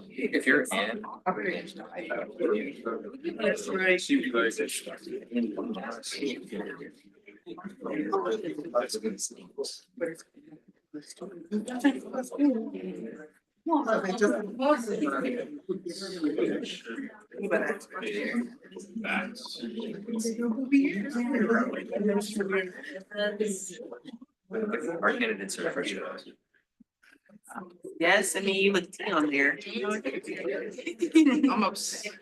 If you're in. That's right. Our candidates are fresh. Yes, I mean, you look tea on there. I'm upset.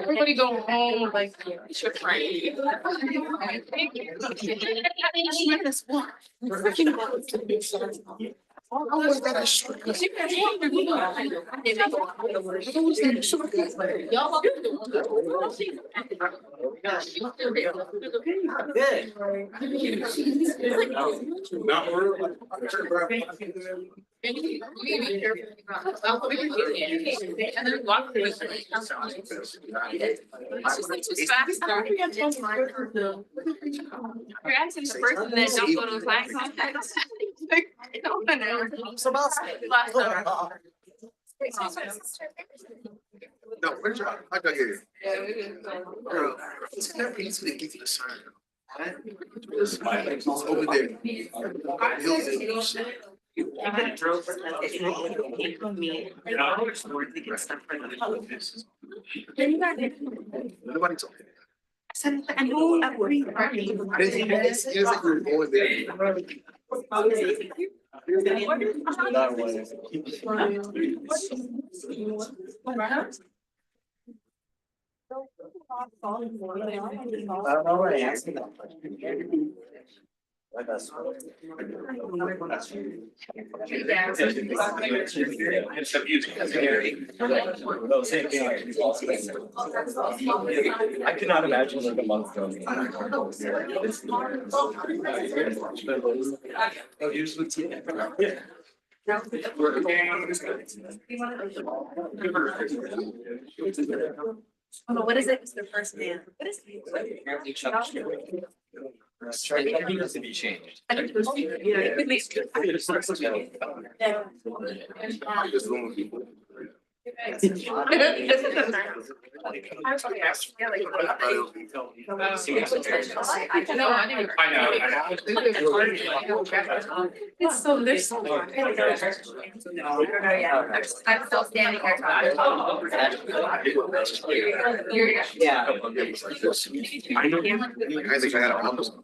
Everybody go home like it's your friend. You're asking the person that don't go to flag contest. No, where's your, I got here. Girl, it's never easy to get to the sign. It's over there. Nobody told me. I know that we're party. It's like we're going there. I cannot imagine like a month ago. Oh, what is it? It's their first man. What is it? It needs to be changed. It's so there's so much. I'm still standing here. Yeah. I think I had a problem.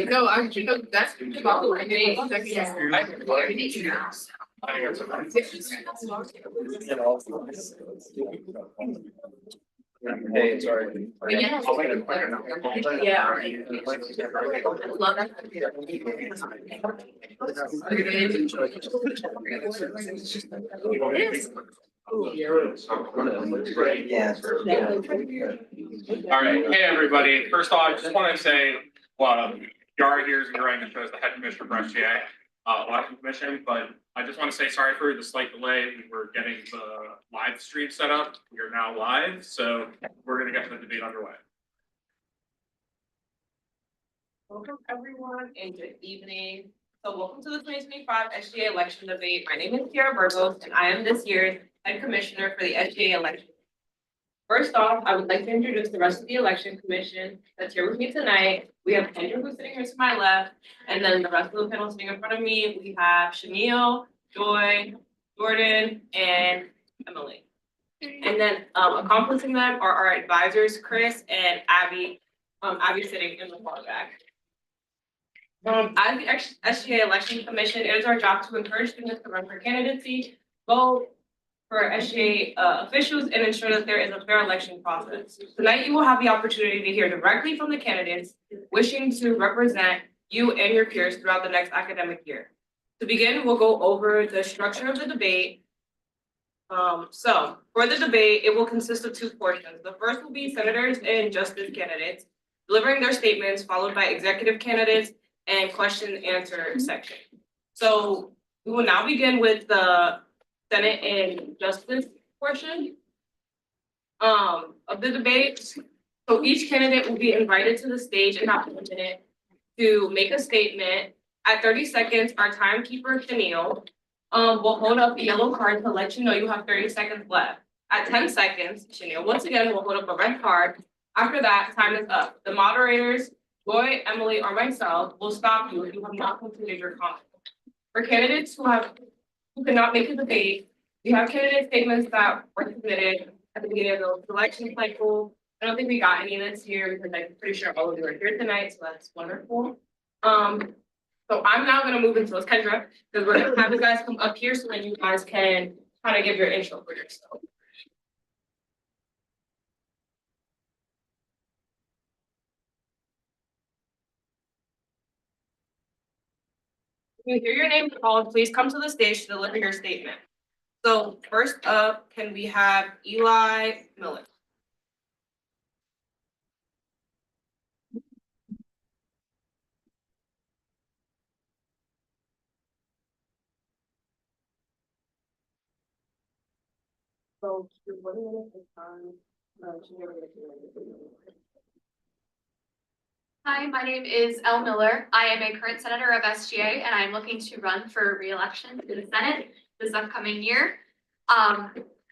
No, I'm that's Hey, sorry. Yeah. Love that. All right, hey, everybody. First off, I just want to say, well, Yara here is running the show as the head commissioner for SGA election commission, but I just want to say sorry for the slight delay. We were getting the live stream set up. We are now live, so we're going to get the debate underway. Welcome everyone and good evening. So welcome to the 2025 SGA election debate. My name is Kiara Burgos and I am this year's head commissioner for the SGA election. First off, I would like to introduce the rest of the election commission that's here with me tonight. We have Andrew who's sitting here to my left, and then the rest of the panel sitting in front of me. We have Shamil, Joy, Jordan, and Emily. And then accomplishing them are our advisors, Chris and Abby. Abby sitting in the far back. As the SGA Election Commission, it is our job to encourage students to run for candidacy, vote for SGA officials, and ensure that there is a fair election process. Tonight, you will have the opportunity to hear directly from the candidates wishing to represent you and your peers throughout the next academic year. To begin, we'll go over the structure of the debate. So for the debate, it will consist of two portions. The first will be senators and justice candidates delivering their statements, followed by executive candidates and question and answer section. So we will now begin with the Senate and Justice portion of the debate. So each candidate will be invited to the stage in about a minute to make a statement. At 30 seconds, our timekeeper, Tennille, will hold up a yellow card to let you know you have 30 seconds left. At 10 seconds, Tennille once again will hold up a red card. After that, time is up. The moderators, Joy, Emily, or myself will stop you if you have not completed your comment. For candidates who cannot make a debate, we have candidate statements that were submitted at the beginning of the election cycle. I don't think we got any of this here because I'm pretty sure all of you are here tonight, so that's wonderful. So I'm now gonna move into Kendra, because we're gonna have you guys come up here so that you guys can kind of give your intro for yourself. When you hear your name called, please come to the stage to deliver your statement. So first up, can we have Eli Miller? So you're 1 minute is time. Hi, my name is Elle Miller. I am a current senator of SGA and I'm looking to run for re-election to the Senate this upcoming year.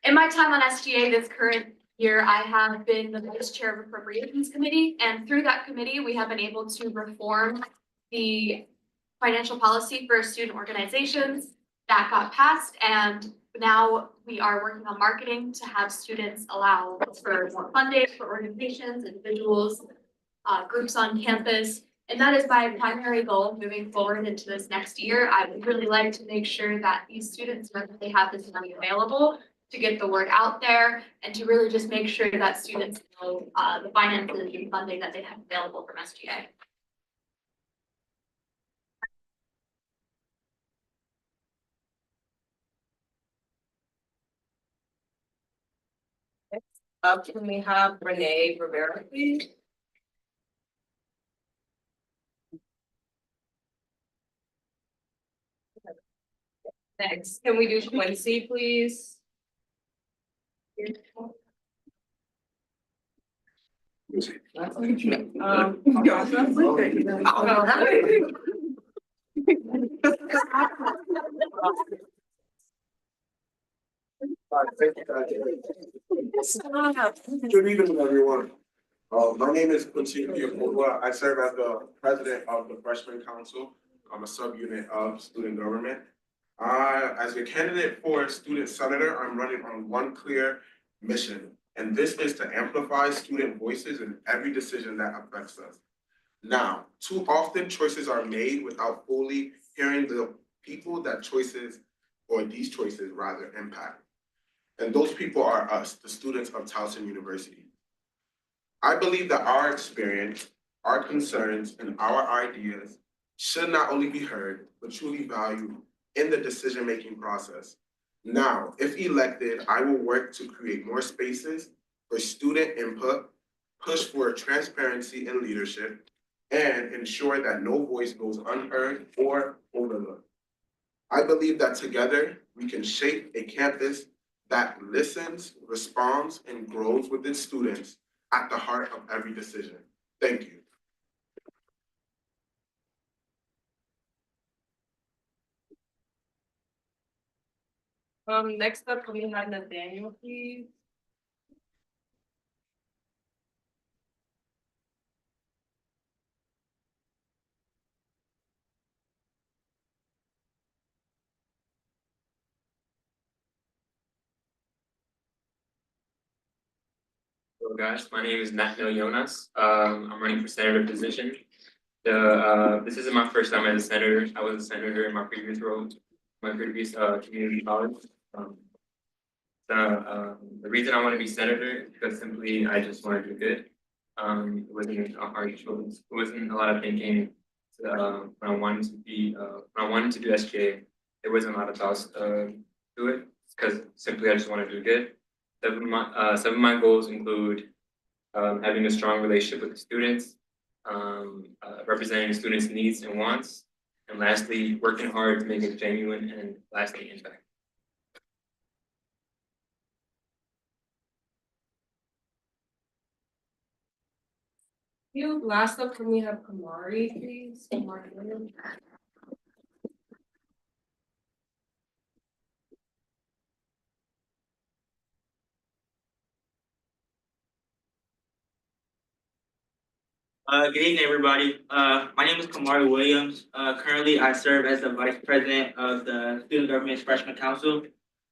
In my time on SGA this current year, I have been the vice chair of Appropriations Committee, and through that committee, we have been able to reform the financial policy for student organizations that got passed, and now we are working on marketing to have students allow for more funding for organizations, individuals, groups on campus. And that is my primary goal moving forward into this next year. I would really like to make sure that these students know that they have this money available to get the word out there and to really just make sure that students know the finances and funding that they have available from SGA. Can we have Renee Rivera, please? Next, can we do Quincy, please? Good evening, everyone. My name is Quincy Piacola. I serve as the president of the Freshman Council. I'm a subunit of student government. As a candidate for student senator, I'm running on one clear mission, and this is to amplify student voices in every decision that affects us. Now, too often choices are made without fully hearing the people that these choices rather impact. And those people are us, the students of Towson University. I believe that our experience, our concerns, and our ideas should not only be heard, but truly valued in the decision-making process. Now, if elected, I will work to create more spaces for student input, push for transparency in leadership, and ensure that no voice goes unheard or overlooked. I believe that together we can shape a campus that listens, responds, and grows with its students at the heart of every decision. Thank you. Next up, can we have Nathaniel, please? Hello guys, my name is Nathaniel Jonas. I'm running for senator position. This isn't my first time as a senator. I was a senator in my previous role, my previous community college. The reason I want to be senator is because simply I just want to do good. It wasn't a hard choice. It wasn't a lot of thinking. When I wanted to do SGA, there wasn't a lot of thoughts to it because simply I just want to do good. Some of my goals include having a strong relationship with the students, representing students' needs and wants, and lastly, working hard to make a genuine and lasting impact. You, last up, can we have Kamari, please? Kamari Williams. Good evening, everybody. My name is Kamari Williams. Currently, I serve as the Vice President of the Student Government Freshman Council.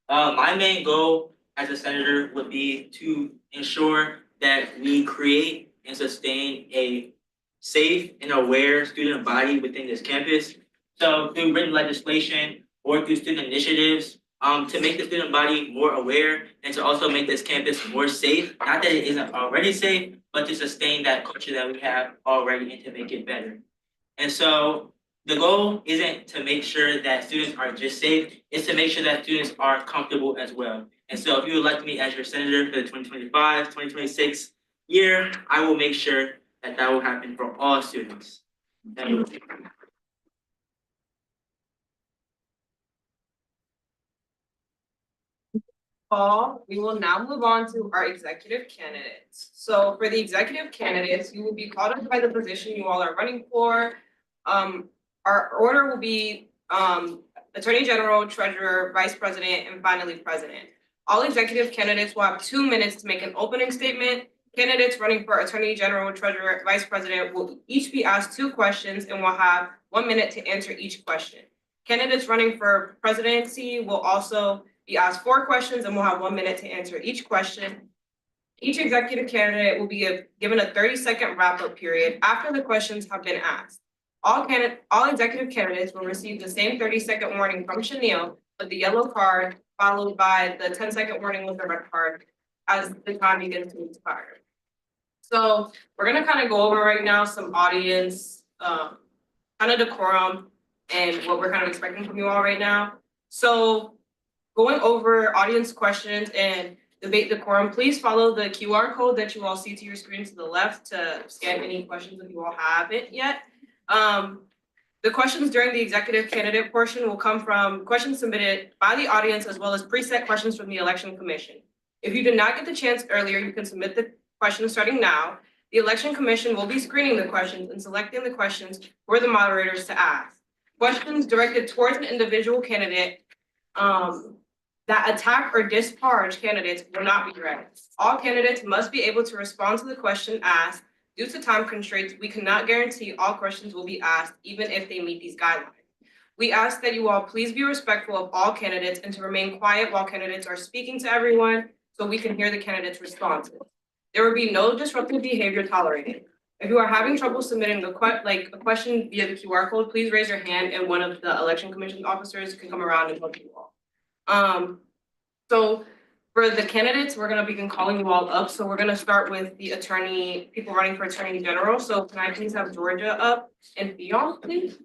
My main goal as a senator would be to ensure that we create and sustain a safe and aware student body within this campus. So through written legislation or through student initiatives, to make the student body more aware and to also make this campus more safe. Not that it isn't already safe, but to sustain that culture that we have already and to make it better. And so the goal isn't to make sure that students are just safe, it's to make sure that students are comfortable as well. And so if you elect me as your senator for the 2025-2026 year, I will make sure that that will happen for all students. Thank you. Paul, we will now move on to our executive candidates. So for the executive candidates, you will be called up by the position you all are running for. Our order will be Attorney General, Treasurer, Vice President, and finally President. All executive candidates will have 2 minutes to make an opening statement. Candidates running for Attorney General, Treasurer, Vice President will each be asked 2 questions and will have 1 minute to answer each question. Candidates running for presidency will also be asked 4 questions and will have 1 minute to answer each question. Each executive candidate will be given a 30-second wrap-up period after the questions have been asked. All executive candidates will receive the same 30-second warning from Chanel with the yellow card, followed by the 10-second warning with the red card as the time begins to expire. So we're gonna kind of go over right now some audience kind of decorum and what we're kind of expecting from you all right now. So going over audience questions and debate decorum, please follow the QR code that you all see to your screen to the left to scan any questions if you all haven't yet. The questions during the executive candidate portion will come from questions submitted by the audience as well as preset questions from the Election Commission. If you did not get the chance earlier, you can submit the questions starting now. The Election Commission will be screening the questions and selecting the questions for the moderators to ask. Questions directed towards an individual candidate that attack or disparage candidates will not be read. All candidates must be able to respond to the question asked. Due to time constraints, we cannot guarantee all questions will be asked, even if they meet these guidelines. We ask that you all please be respectful of all candidates and to remain quiet while candidates are speaking to everyone so we can hear the candidates' responses. There will be no disruptive behavior tolerated. If you are having trouble submitting a question via the QR code, please raise your hand and one of the Election Commission officers can come around and help you all. So for the candidates, we're gonna begin calling you all up. So we're gonna start with the people running for Attorney General. So can I please have Georgia up and Theon, please?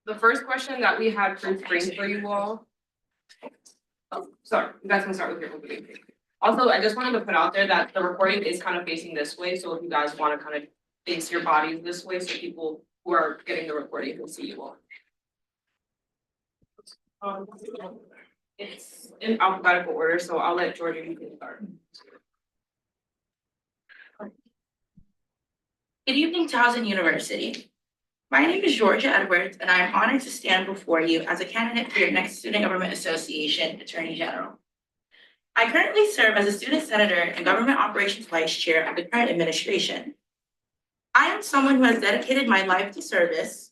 The first question that we had pre-screened for you all. Oh, sorry, you guys can start with your opening. Also, I just wanted to put out there that the recording is kind of facing this way, so if you guys want to kind of face your bodies this way, so people who are getting the recording can see you all. It's in alphabetical order, so I'll let Georgia, you can start. Good evening, Towson University. My name is Georgia Edwards, and I am honored to stand before you as a candidate for your next Student Government Association Attorney General. I currently serve as a student senator and government operations vice chair of the current administration. I am someone who has dedicated my life to service,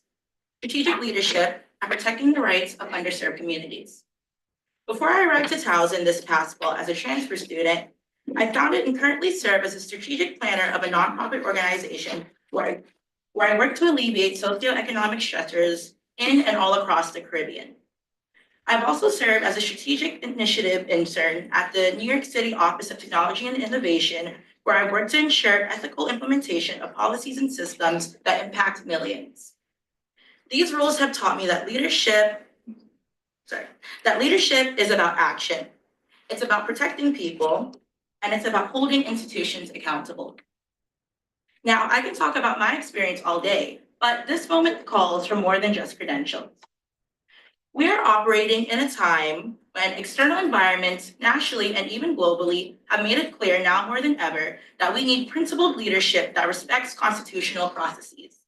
strategic leadership, and protecting the rights of underserved communities. Before I arrived to Towson this past fall as a transfer student, I founded and currently serve as a strategic planner of a nonprofit organization where I work to alleviate socioeconomic stressors in and all across the Caribbean. I've also served as a strategic initiative intern at the New York City Office of Technology and Innovation, where I work to ensure ethical implementation of policies and systems that impact millions. These roles have taught me that leadership is about action. It's about protecting people, and it's about holding institutions accountable. Now, I can talk about my experience all day, but this moment calls for more than just credentials. We are operating in a time when external environments, nationally and even globally, have made it clear now more than ever that we need principled leadership that respects constitutional processes.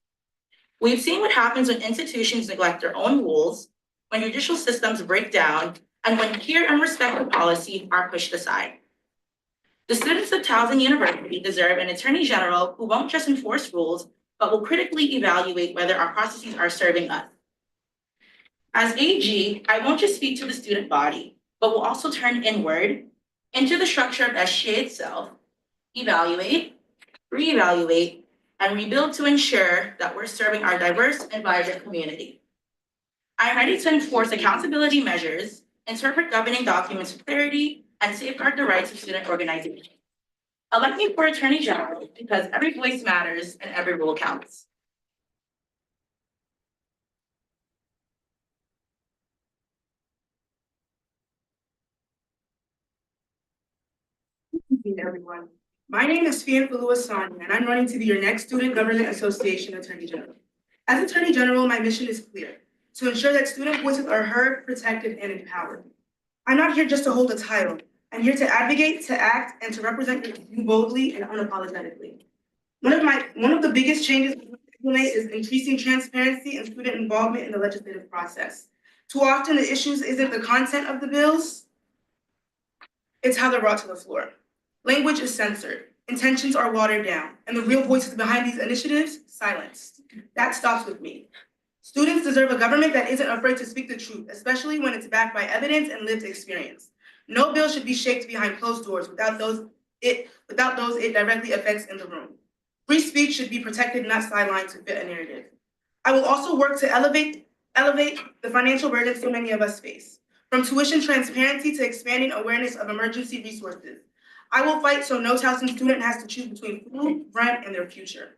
We've seen what happens when institutions neglect their own rules, when judicial systems break down, and when clear and respectful policies are pushed aside. The students of Towson University deserve an attorney general who won't just enforce rules, but will critically evaluate whether our processes are serving us. As AG, I won't just speak to the student body, but will also turn inward into the structure of SGA itself, evaluate, reevaluate, and rebuild to ensure that we're serving our diverse and vibrant community. I'm ready to enforce accountability measures, interpret governing documents with clarity, and safeguard the rights of student organizations. Elect me for Attorney General because every voice matters and every rule counts. Good evening, everyone. My name is Fianfalua Sonia, and I'm running to be your next Student Government Association Attorney General. As Attorney General, my mission is clear: to ensure that student voices are heard, protected, and empowered. I'm not here just to hold a title. I'm here to advocate, to act, and to represent you boldly and unapologetically. One of the biggest changes we implement is increasing transparency and student involvement in the legislative process. Too often, the issues isn't the content of the bills, it's how they're brought to the floor. Language is censored, intentions are watered down, and the real voices behind these initiatives silenced. That stops with me. Students deserve a government that isn't afraid to speak the truth, especially when it's backed by evidence and lived experience. No bill should be shaped behind closed doors without those it directly affects in the room. Free speech should be protected, not sidelined to fit a narrative. I will also work to elevate the financial burden so many of us face, from tuition transparency to expanding awareness of emergency resources. I will fight so no Towson student has to choose between food, rent, and their future.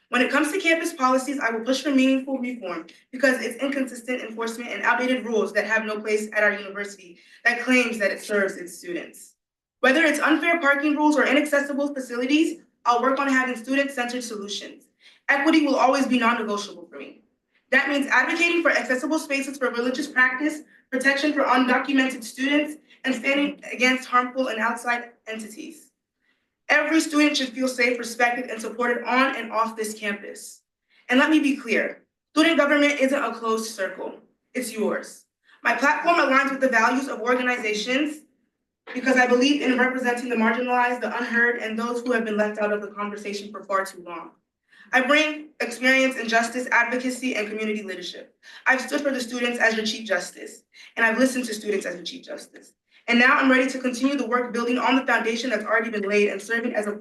When it comes to campus policies, I will push for meaningful reform because it's inconsistent enforcement and outdated rules that have no place at our university that claims that it serves its students. Whether it's unfair parking rules or inaccessible facilities, I'll work on having student-centered solutions. Equity will always be non-negotiable for me. That means advocating for accessible spaces for religious practice, protection for undocumented students, and standing against harmful and outside entities. Every student should feel safe, respected, and supported on and off this campus. And let me be clear, student government isn't a closed circle, it's yours. My platform aligns with the values of organizations because I believe in representing the marginalized, the unheard, and those who have been left out of the conversation for far too long. I bring experience in justice, advocacy, and community leadership. I've stood for the students as your Chief Justice, and I've listened to students as your Chief Justice. And now I'm ready to continue the work building on the foundation that's already been laid and serving as a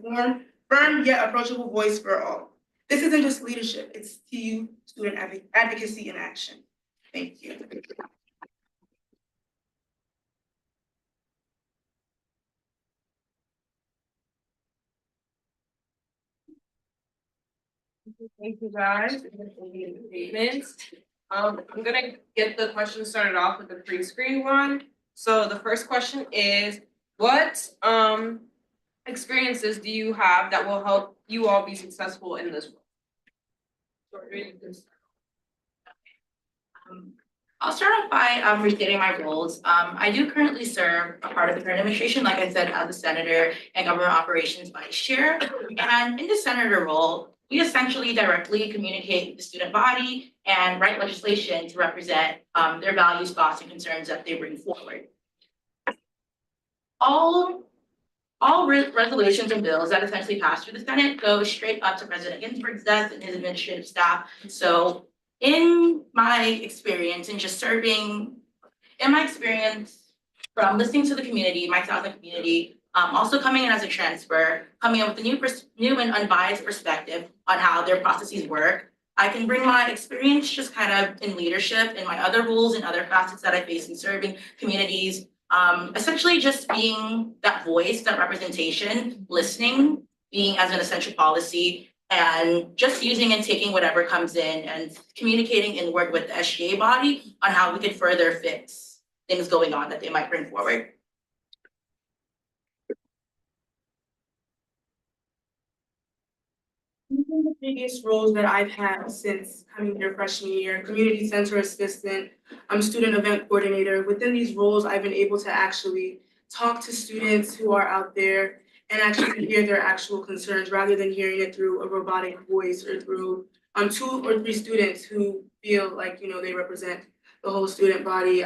firm yet approachable voice for all. This isn't just leadership, it's TU student advocacy in action. Thank you. Thank you, guys. Statements. I'm gonna get the questions started off with the pre-screen one. So the first question is, what experiences do you have that will help you all be successful in this role? I'll start off by restating my roles. I do currently serve a part of the current administration, like I said, as a senator and government operations vice chair. And in the senator role, we essentially directly communicate with the student body and write legislation to represent their values, thoughts, and concerns that they bring forward. All resolutions and bills that essentially pass through the Senate go straight up to President Ginsburg's desk and his administrative staff. So in my experience in just serving, from listening to the community, my Towson community, also coming in as a transfer, coming in with a new and unbiased perspective on how their processes work, I can bring my experience just kind of in leadership in my other roles and other facets that I face in serving communities. Essentially just being that voice, that representation, listening, being as an essential policy, and just using and taking whatever comes in and communicating and work with the SGA body on how we could further fix things going on that they might bring forward. Within the previous roles that I've had since coming here freshman year, community center assistant, student event coordinator, within these roles, I've been able to actually talk to students who are out there and actually hear their actual concerns rather than hearing it through a robotic voice or through 2 or 3 students who feel like, they represent the whole student body.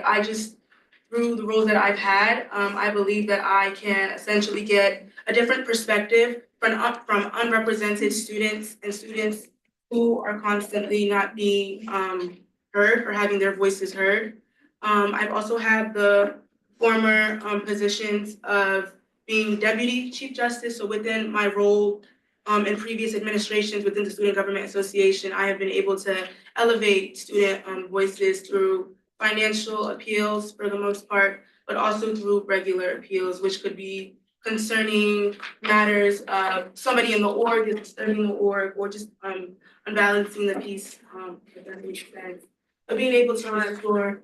Through the roles that I've had, I believe that I can essentially get a different perspective from unrepresented students and students who are constantly not being heard or having their voices heard. I've also had the former positions of being Deputy Chief Justice. So within my role in previous administrations within the Student Government Association, I have been able to elevate student voices through financial appeals for the most part, but also through regular appeals, which could be concerning matters of somebody in the org is disturbing the org or just unbalancing the peace, if that makes sense. But being able to restore.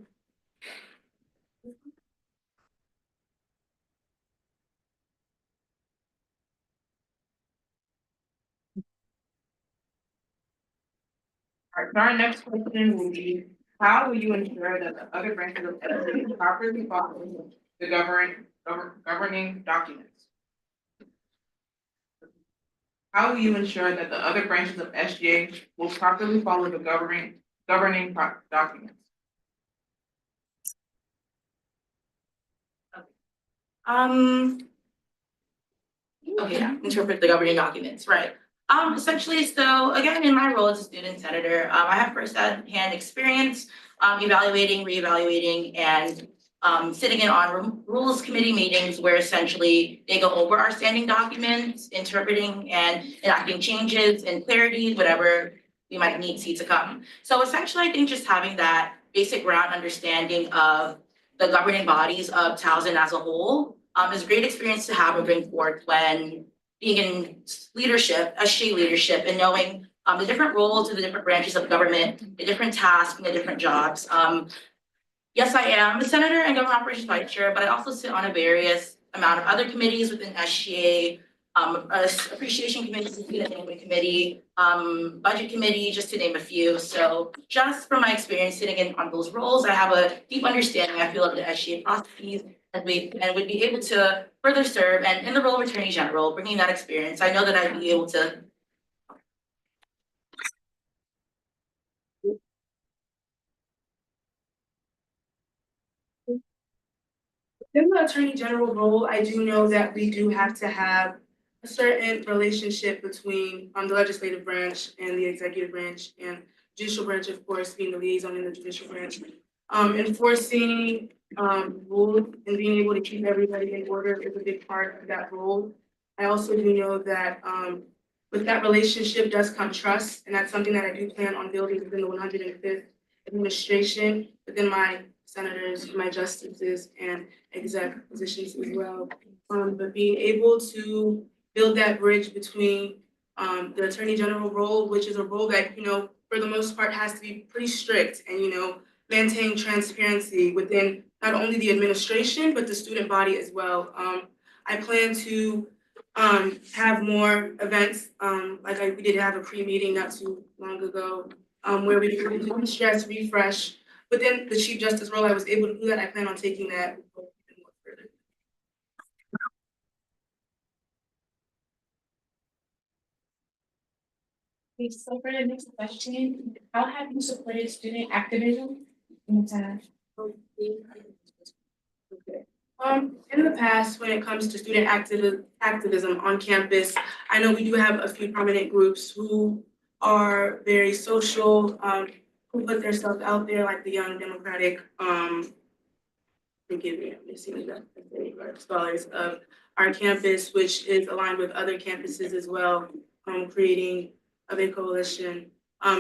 Alright, so our next question will be, how will you ensure that the other branches of SGA properly follow the governing documents? How will you ensure that the other branches of SGA will properly follow the governing documents? Okay, yeah, interpret the governing documents, right. Essentially, so again, in my role as a student senator, I have first-hand experience evaluating, reevaluating, and sitting in on rules committee meetings where essentially they go over our standing documents, interpreting and enacting changes and clarity, whatever we might need to come. So essentially, I think just having that basic ground understanding of the governing bodies of Towson as a whole is a great experience to have and bring forth when being in leadership, SG leadership, and knowing the different roles of the different branches of government, the different tasks and the different jobs. Yes, I am a senator and government operations vice chair, but I also sit on a various amount of other committees within SGA, appreciation committee, student enablement committee, budget committee, just to name a few. So just from my experience sitting in on those roles, I have a deep understanding, I feel, of the SGA processes and would be able to further serve, and in the role of Attorney General, bringing that experience, I know that I'd be able to. In the Attorney General role, I do know that we do have to have a certain relationship between the legislative branch and the executive branch and judicial branch, of course, being the liaison in the judicial branch. Enforcing rules and being able to keep everybody in order is a big part of that role. I also do know that with that relationship does come trust, and that's something that I do plan on building within the 105th administration, within my senators, my justices, and exec positions as well. But being able to build that bridge between the Attorney General role, which is a role that, for the most part has to be pretty strict and, maintain transparency within not only the administration, but the student body as well. I plan to have more events, we did have a pre-meeting not too long ago, where we could do stress refresh. Within the Chief Justice role, I was able to do that. I plan on taking that further. Okay, so for the next question, how have you supported student activism in the past? In the past, when it comes to student activism on campus, I know we do have a few prominent groups who are very social, who put themselves out there, like the Young Democratic, forgive me, I'm missing the scholars of our campus, which is aligned with other campuses as well, creating a big coalition.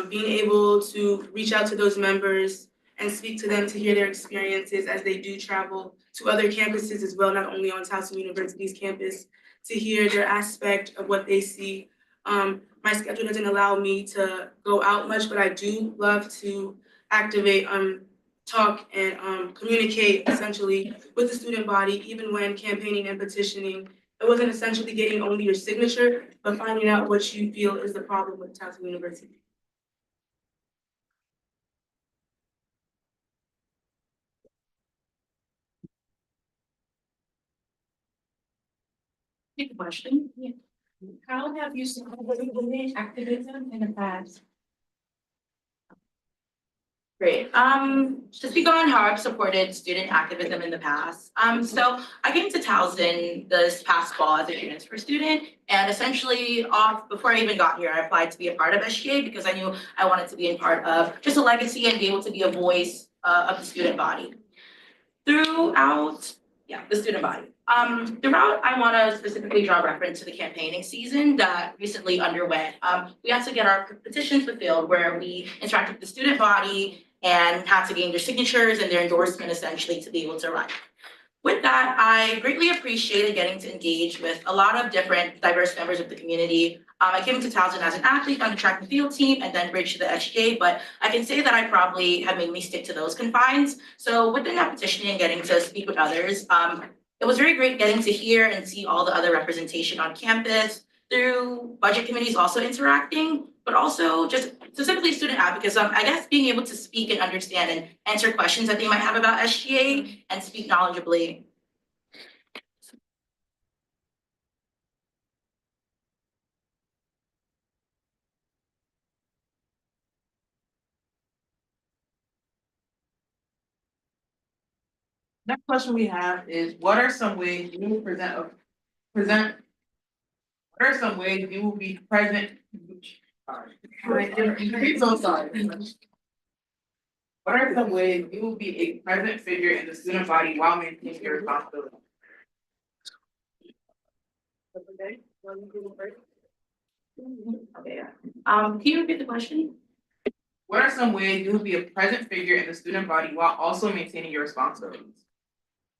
being able to reach out to those members and speak to them to hear their experiences as they do travel to other campuses as well, not only on Towson University's campus, to hear their aspect of what they see. My schedule doesn't allow me to go out much, but I do love to activate, talk and communicate essentially with the student body, even when campaigning and petitioning. It wasn't essentially getting only your signature, but finding out what you feel is the problem with Towson University. Good question. How have you supported women activism in the past? Great. To speak on how I've supported student activism in the past. So I came to Towson this past fall as a transfer student, and essentially before I even got here, I applied to be a part of SGA because I knew I wanted to be a part of just a legacy and be able to be a voice of the student body. The student body. Throughout, I want to specifically draw reference to the campaigning season that recently underwent. We had to get our petitions fulfilled where we interacted with the student body and had to gain their signatures and their endorsement essentially to be able to run. With that, I greatly appreciated getting to engage with a lot of different diverse members of the community. I came to Towson as an athlete on the track and field team and then bridged to the SGA, but I can say that I probably have made me stick to those confines. So within that petitioning and getting to speak with others, it was very great getting to hear and see all the other representation on campus through budget committees also interacting, but also just specifically student advocates. I guess being able to speak and understand and answer questions that they might have about SGA and speak knowledgeably. Next question we have is, what are some ways you will what are some ways you will be present? I'm so sorry. What are some ways you will be a present figure in the student body while maintaining your responsibility? Okay, yeah. Can you repeat the question? What are some ways you will be a present figure in the student body while also maintaining your responsibilities?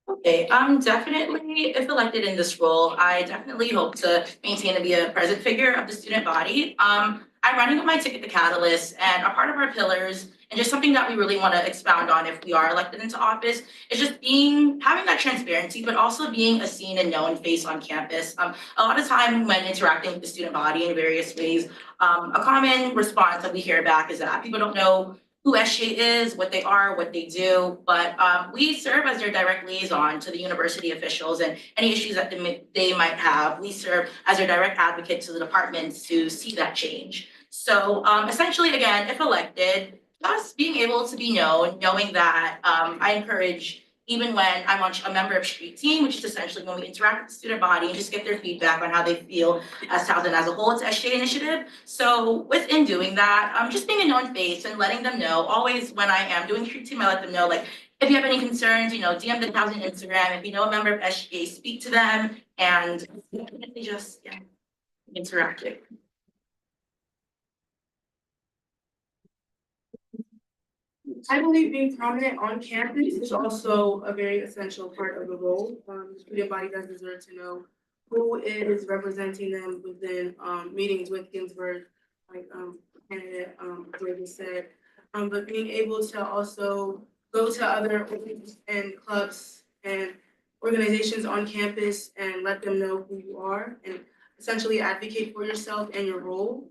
Okay, definitely, if elected in this role, I definitely hope to maintain and be a present figure of the student body. I'm running with my ticket to Catalyst, and a part of our pillars, and just something that we really want to expound on if we are elected into office, is just having that transparency, but also being a seen and known face on campus. A lot of time when interacting with the student body in various ways, a common response that we hear back is that people don't know who SGA is, what they are, what they do, but we serve as their direct liaison to the university officials and any issues that they might have. We serve as their direct advocate to the departments to see that change. So essentially, again, if elected, just being able to be known, knowing that I encourage, even when I'm on a member of street team, which is essentially when we interact with the student body and just get their feedback on how they feel as Towson as a whole, it's SGA initiative. So within doing that, just being a known face and letting them know, always when I am doing street team, I let them know, like, if you have any concerns, DM the Towson Instagram. If you know a member of SGA, speak to them and they just, interact with. I believe being prominent on campus is also a very essential part of the role. The student body does deserve to know who is representing them within meetings with Ginsburg, like candidate Jordan said. But being able to also go to other groups and clubs and organizations on campus and let them know who you are and essentially advocate for yourself and your role.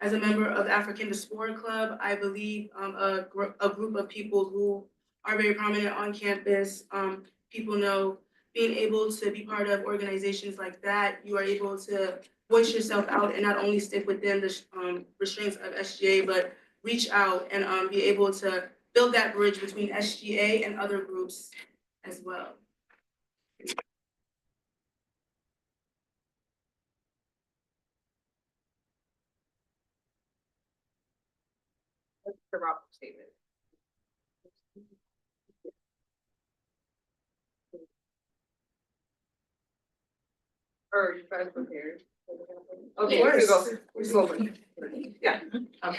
As a member of the African Diaspora Club, I believe a group of people who are very prominent on campus. People know being able to be part of organizations like that, you are able to voice yourself out and not only stick within the restraints of SGA, but reach out and be able to build that bridge between SGA and other groups as well. The Robert statement. Or you guys prepared? Okay, here we go. We're slowly. Yeah. Okay.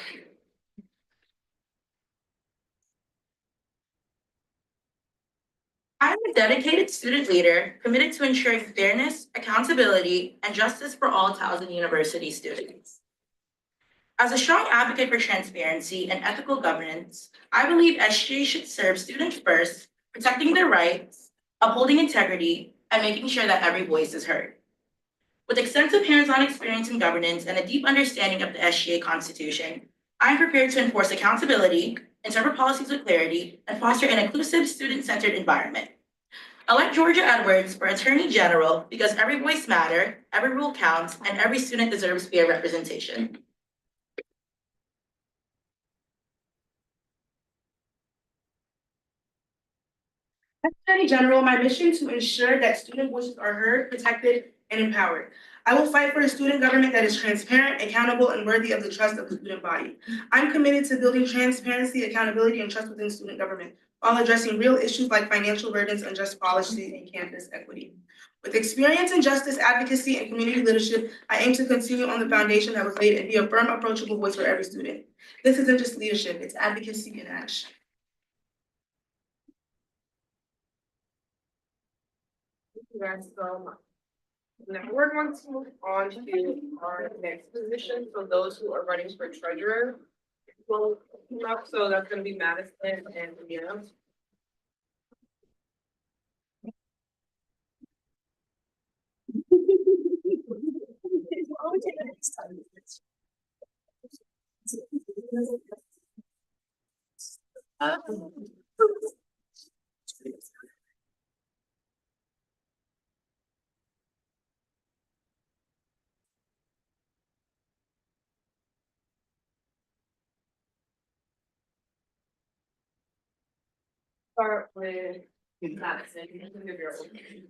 I am a dedicated student leader committed to ensuring fairness, accountability, and justice for all Towson University students. As a strong advocate for transparency and ethical governance, I believe SGA should serve students first, protecting their rights, upholding integrity, and making sure that every voice is heard. With extensive hands-on experience in governance and a deep understanding of the SGA Constitution, I am prepared to enforce accountability, interpret policies with clarity, and foster an inclusive, student-centered environment. Elect Georgia Edwards for Attorney General because every voice matters, every rule counts, and every student deserves fair representation. As Attorney General, my mission is to ensure that student voices are heard, protected, and empowered. I will fight for a student government that is transparent, accountable, and worthy of the trust of the student body. I'm committed to building transparency, accountability, and trust within student government while addressing real issues like financial burdens, unjust policy, and campus equity. With experience in justice, advocacy, and community leadership, I aim to continue on the foundation that was laid and be a firm, approachable voice for every student. This isn't just leadership, it's advocacy in action. Thank you guys so much. Now we're going to move on to our next position. So those who are running for treasurer will come up. So that's going to be Madison and Amira. Start with Madison. You can give your opening.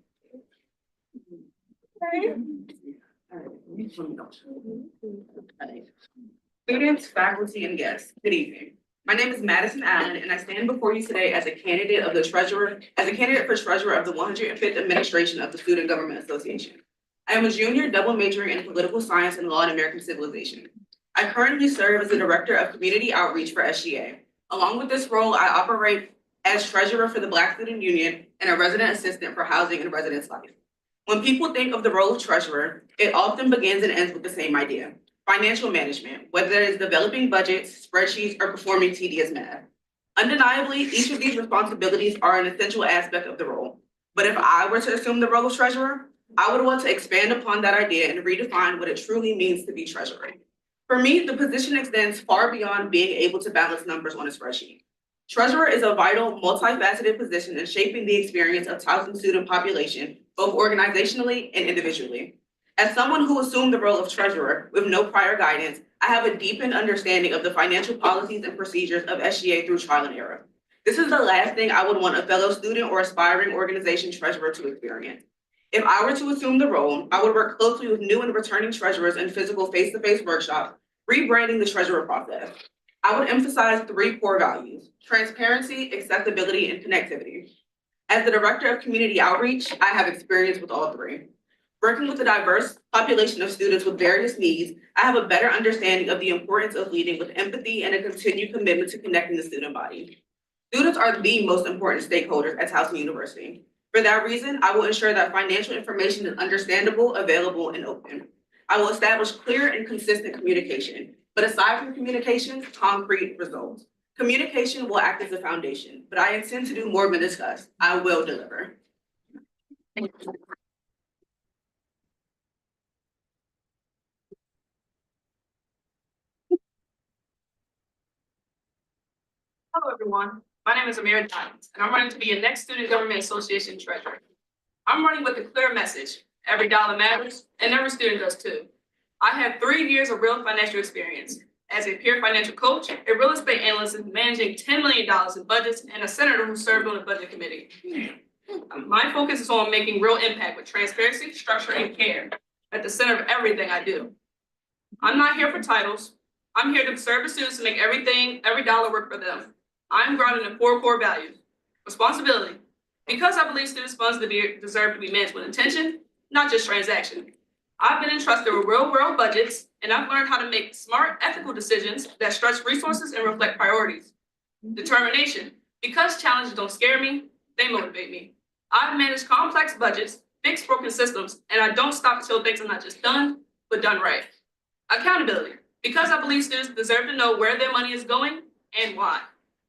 Students, faculty, and guests, good evening. My name is Madison Allen, and I stand before you today as a candidate for treasurer of the 105th Administration of the Student Government Association. I am a junior double majoring in political science and law and American civilization. I currently serve as the Director of Community Outreach for SGA. Along with this role, I operate as treasurer for the Black Student Union and a resident assistant for housing and residence life. When people think of the role of treasurer, it often begins and ends with the same idea: financial management, whether it is developing budgets, spreadsheets, or performing tedious math. Undeniably, each of these responsibilities are an essential aspect of the role. But if I were to assume the role of treasurer, I would want to expand upon that idea and redefine what it truly means to be treasurer. For me, the position extends far beyond being able to balance numbers on a spreadsheet. Treasurer is a vital, multifaceted position in shaping the experience of Towson student population, both organizationally and individually. As someone who assumed the role of treasurer with no prior guidance, I have a deepened understanding of the financial policies and procedures of SGA through trial and error. This is the last thing I would want a fellow student or aspiring organization treasurer to experience. If I were to assume the role, I would work closely with new and returning treasurers in physical face-to-face workshops, rebranding the treasurer process. I would emphasize 3 core values: transparency, accessibility, and connectivity. As the Director of Community Outreach, I have experience with all 3. Working with a diverse population of students with various needs, I have a better understanding of the importance of leading with empathy and a continued commitment to connecting the student body. Students are the most important stakeholders at Towson University. For that reason, I will ensure that financial information is understandable, available, and open. I will establish clear and consistent communication, but aside from communication, concrete results. Communication will act as a foundation, but I intend to do more than discuss. I will deliver. Hello, everyone. My name is Amira Diamonds, and I'm running to be your next Student Government Association treasurer. I'm running with a clear message: every dollar matters, and every student does too. I have 3 years of real financial experience as a peer financial coach, a real estate analyst managing $10 million in budgets, and a senator who served on the budget committee. My focus is on making real impact with transparency, structure, and care at the center of everything I do. I'm not here for titles. I'm here to serve the students to make every dollar work for them. I'm grounded in 4 core values: responsibility, because I believe students' funds deserve to be managed with intention, not just transaction. I've been entrusted with real world budgets, and I've learned how to make smart, ethical decisions that stretch resources and reflect priorities. Determination. Because challenges don't scare me, they motivate me. I've managed complex budgets, fixed broken systems, and I don't stop until things are not just done, but done right. Accountability. Because I believe students deserve to know where their money is going and why.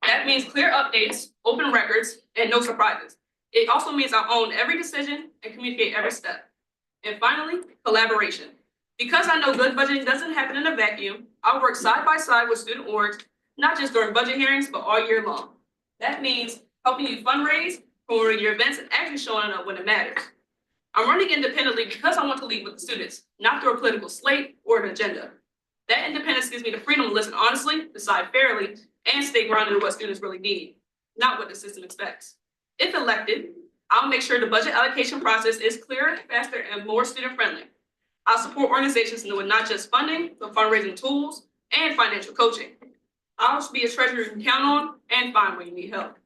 That means clear updates, open records, and no surprises. It also means I own every decision and communicate every step. And finally, collaboration. Because I know good budgeting doesn't happen in a vacuum, I work side by side with student orgs, not just during budget hearings, but all year long. That means helping you fundraise, promoting your events, and actually showing up when it matters. I'm running independently because I want to lead with the students, not through a political slate or an agenda. That independence gives me the freedom to listen honestly, decide fairly, and stay grounded in what students really need, not what the system expects. If elected, I'll make sure the budget allocation process is clearer, faster, and more student-friendly. I'll support organizations with not just funding, but fundraising tools and financial coaching. I'll be a treasurer you can count on and find when you need help.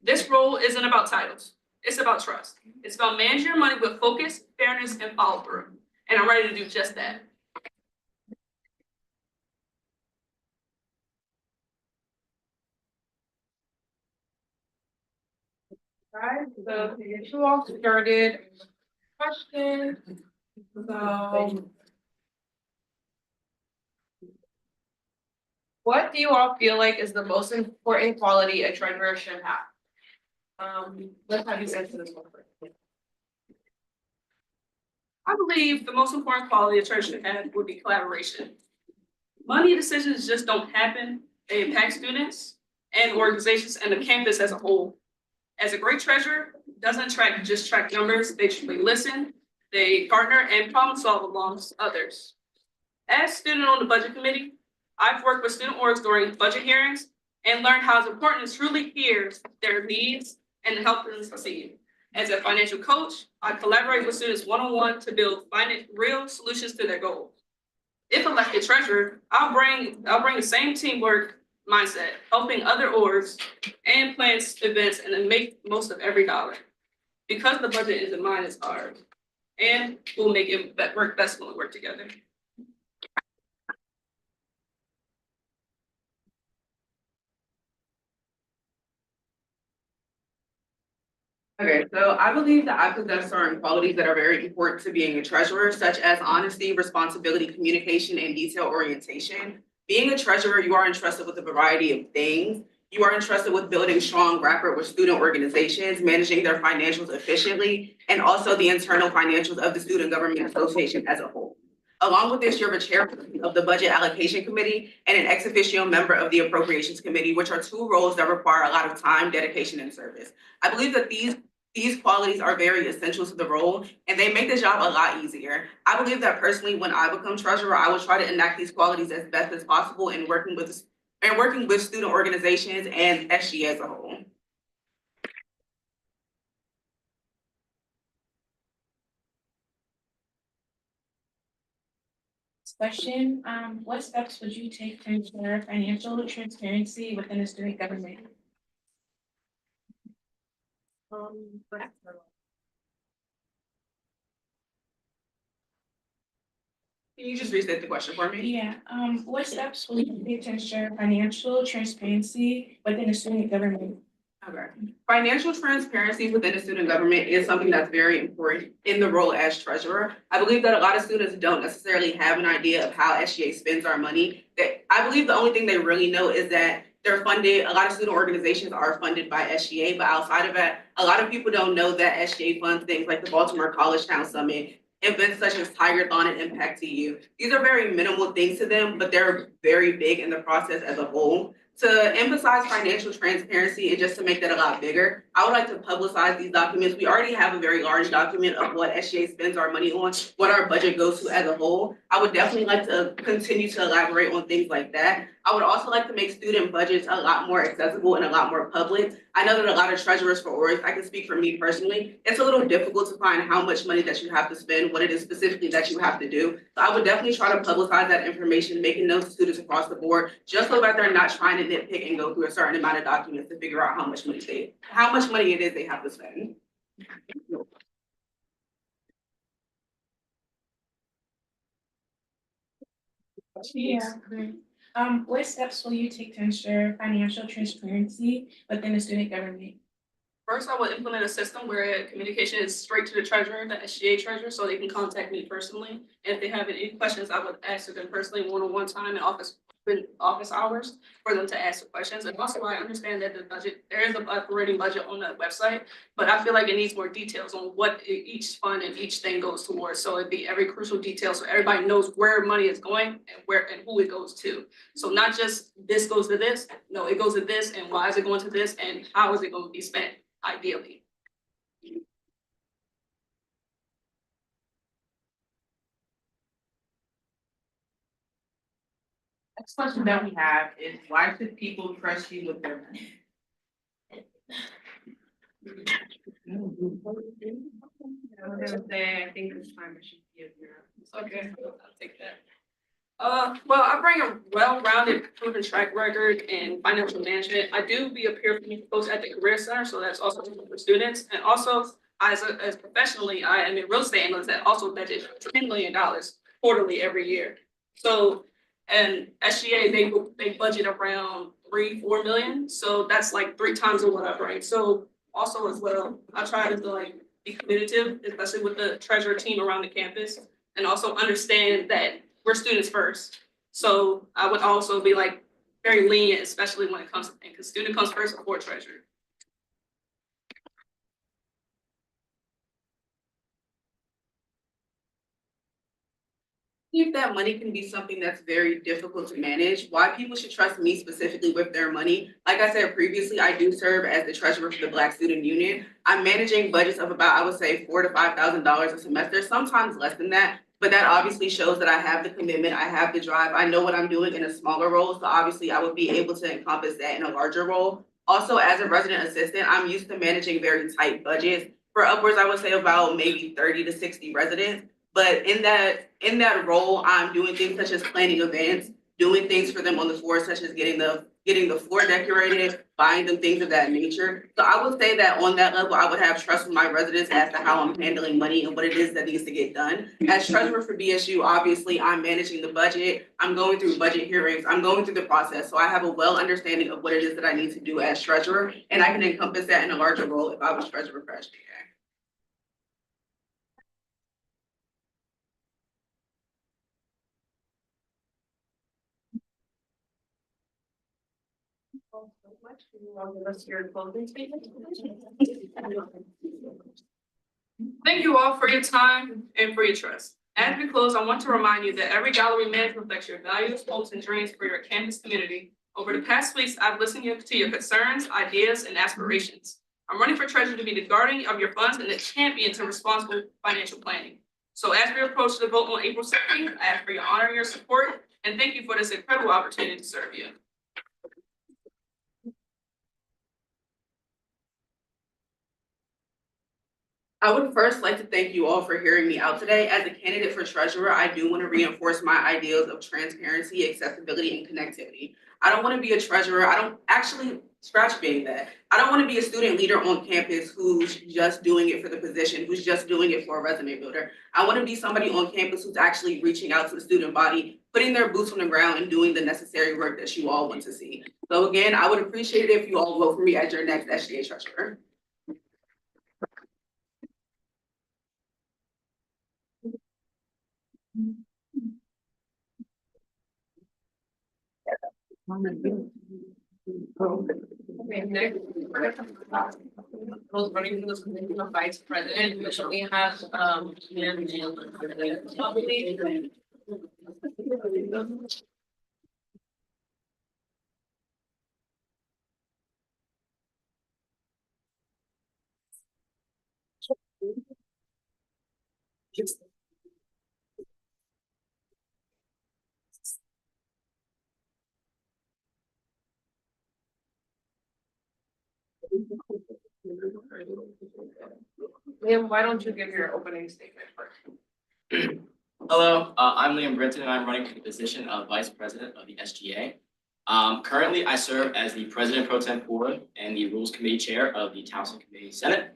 This role isn't about titles. It's about trust. It's about managing your money with focus, fairness, and follow through. And I'm ready to do just that. Right, so to get you all started, question, so. What do you all feel like is the most important quality a treasurer should have? Let's have you answer this one first. I believe the most important quality a church should have would be collaboration. Money decisions just don't happen. They impact students and organizations and the campus as a whole. As a great treasurer, doesn't track numbers, they truly listen, they partner and problem solve amongst others. As student on the budget committee, I've worked with student orgs during budget hearings and learned how it's important to truly hear their needs and help them succeed. As a financial coach, I collaborate with students one-on-one to build real solutions to their goals. If elected treasurer, I'll bring the same teamwork mindset, helping other orgs and plans events and then make most of every dollar. Because the budget isn't mine, it's ours. And we'll make it work best when we work together. Okay, so I believe that I possess certain qualities that are very important to being a treasurer, such as honesty, responsibility, communication, and detail orientation. Being a treasurer, you are entrusted with a variety of things. You are entrusted with building strong rapport with student organizations, managing their financials efficiently, and also the internal financials of the Student Government Association as a whole. Along with this, you're the chairperson of the Budget Allocation Committee and an ex officio member of the Appropriations Committee, which are two roles that require a lot of time, dedication, and service. I believe that these qualities are very essential to the role and they make the job a lot easier. I believe that personally, when I become treasurer, I will try to enact these qualities as best as possible in working with student organizations and SGA as a whole. Question, what steps would you take to ensure financial transparency within the student government? Can you just restate the question for me? Yeah, what steps will you take to ensure financial transparency within the student government? Okay. Financial transparency within the student government is something that's very important in the role as treasurer. I believe that a lot of students don't necessarily have an idea of how SGA spends our money. I believe the only thing they really know is that they're funded, a lot of student organizations are funded by SGA, but outside of that, a lot of people don't know that SGA funds things like the Baltimore College Town Summit, events such as Tiger-Thon and Impact TU. These are very minimal things to them, but they're very big in the process as a whole. To emphasize financial transparency and just to make that a lot bigger, I would like to publicize these documents. We already have a very large document of what SGA spends our money on, what our budget goes to as a whole. I would definitely like to continue to elaborate on things like that. I would also like to make student budgets a lot more accessible and a lot more public. I know that a lot of treasurers for orgs, I can speak for me personally, it's a little difficult to find how much money that you have to spend, what it is specifically that you have to do. So I would definitely try to publicize that information, making notes to students across the board, just so that they're not trying to nitpick and go through a certain amount of documents to figure out how much money it is they have to spend. Yeah. What steps will you take to ensure financial transparency within the student government? First, I will implement a system where communication is straight to the treasurer, the SGA treasurer, so they can contact me personally. And if they have any questions, I would answer them personally one-on-one time in office hours for them to ask the questions. And also, I understand that the budget, there is an operating budget on the website, but I feel like it needs more details on what each fund and each thing goes towards. So it'd be every crucial detail, so everybody knows where money is going and where and who it goes to. So not just this goes to this, no, it goes to this, and why is it going to this, and how is it going to be spent? Ideally. Next question that we have is why should people trust you with their money? I was gonna say, I think it's time I should give your. Okay, I'll take that. Well, I bring a well-rounded proven track record in financial management. I do be a peer coach at the Career Center, so that's also for students. And also, as professionally, I am a real estate analyst that also budget $10 million quarterly every year. So, and SGA, they budget around 3-4 million. So that's like 3 times of what I bring. So also as well, I try to like be communicative, especially with the treasurer team around the campus, and also understand that we're students first. So I would also be like very lenient, especially when it comes to things, because student comes first before treasurer. If that money can be something that's very difficult to manage, why people should trust me specifically with their money. Like I said previously, I do serve as the treasurer for the Black Student Union. I'm managing budgets of about, I would say, $4,000 to $5,000 a semester, sometimes less than that. But that obviously shows that I have the commitment, I have the drive, I know what I'm doing in a smaller role. So obviously I would be able to encompass that in a larger role. Also, as a resident assistant, I'm used to managing very tight budgets for upwards, I would say about maybe 30 to 60 residents. But in that role, I'm doing things such as planning events, doing things for them on the floor, such as getting the floor decorated, buying them things of that nature. So I would say that on that level, I would have trust with my residents as to how I'm handling money and what it is that needs to get done. As treasurer for BSU, obviously, I'm managing the budget. I'm going through budget hearings. I'm going through the process. So I have a well understanding of what it is that I need to do as treasurer, and I can encompass that in a larger role if I was treasurer for SGA. Thank you all for your time and for your trust. As we close, I want to remind you that every dollar we manage reflects your values, hopes, and dreams for your campus community. Over the past weeks, I've listened to your concerns, ideas, and aspirations. I'm running for treasurer to be the guardian of your funds and the champion to responsible financial planning. So as we approach the vote on April 16th, I ask for your honor and your support, and thank you for this incredible opportunity to serve you. I would first like to thank you all for hearing me out today. As a candidate for treasurer, I do want to reinforce my ideals of transparency, accessibility, and connectivity. I don't want to be a treasurer. I don't actually scratch being that. I don't want to be a student leader on campus who's just doing it for the position, who's just doing it for a resume builder. I want to be somebody on campus who's actually reaching out to the student body, putting their boots on the ground and doing the necessary work that you all want to see. So again, I would appreciate it if you all vote for me as your next SGA treasurer. Okay, next. Those running for the position of vice president, which we have, Liam, why don't you give your opening statement first? Hello, I'm Liam Brinton, and I'm running for the position of Vice President of the SGA. Currently, I serve as the President Pro Tempore and the Rules Committee Chair of the Towson Committee Senate.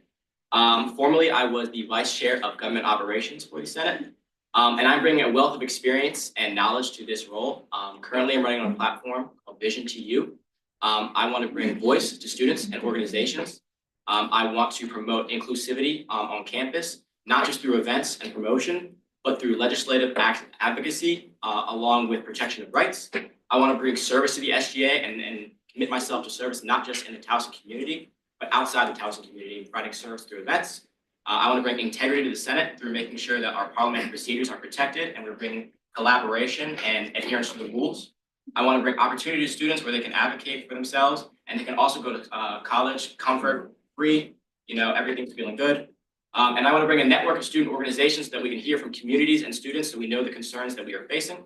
Formerly, I was the Vice Chair of Government Operations for the Senate. And I'm bringing a wealth of experience and knowledge to this role. Currently, I'm running on a platform called Vision to You. I want to bring voice to students and organizations. I want to promote inclusivity on campus, not just through events and promotion, but through legislative advocacy, along with protection of rights. I want to bring service to the SGA and commit myself to service, not just in the Towson community, but outside the Towson community, providing service through events. I want to bring integrity to the Senate through making sure that our parliamentary procedures are protected and we're bringing collaboration and adherence to the rules. I want to bring opportunity to students where they can advocate for themselves and they can also go to college comfort-free, everything's feeling good. And I want to bring a network of student organizations so that we can hear from communities and students so we know the concerns that we are facing.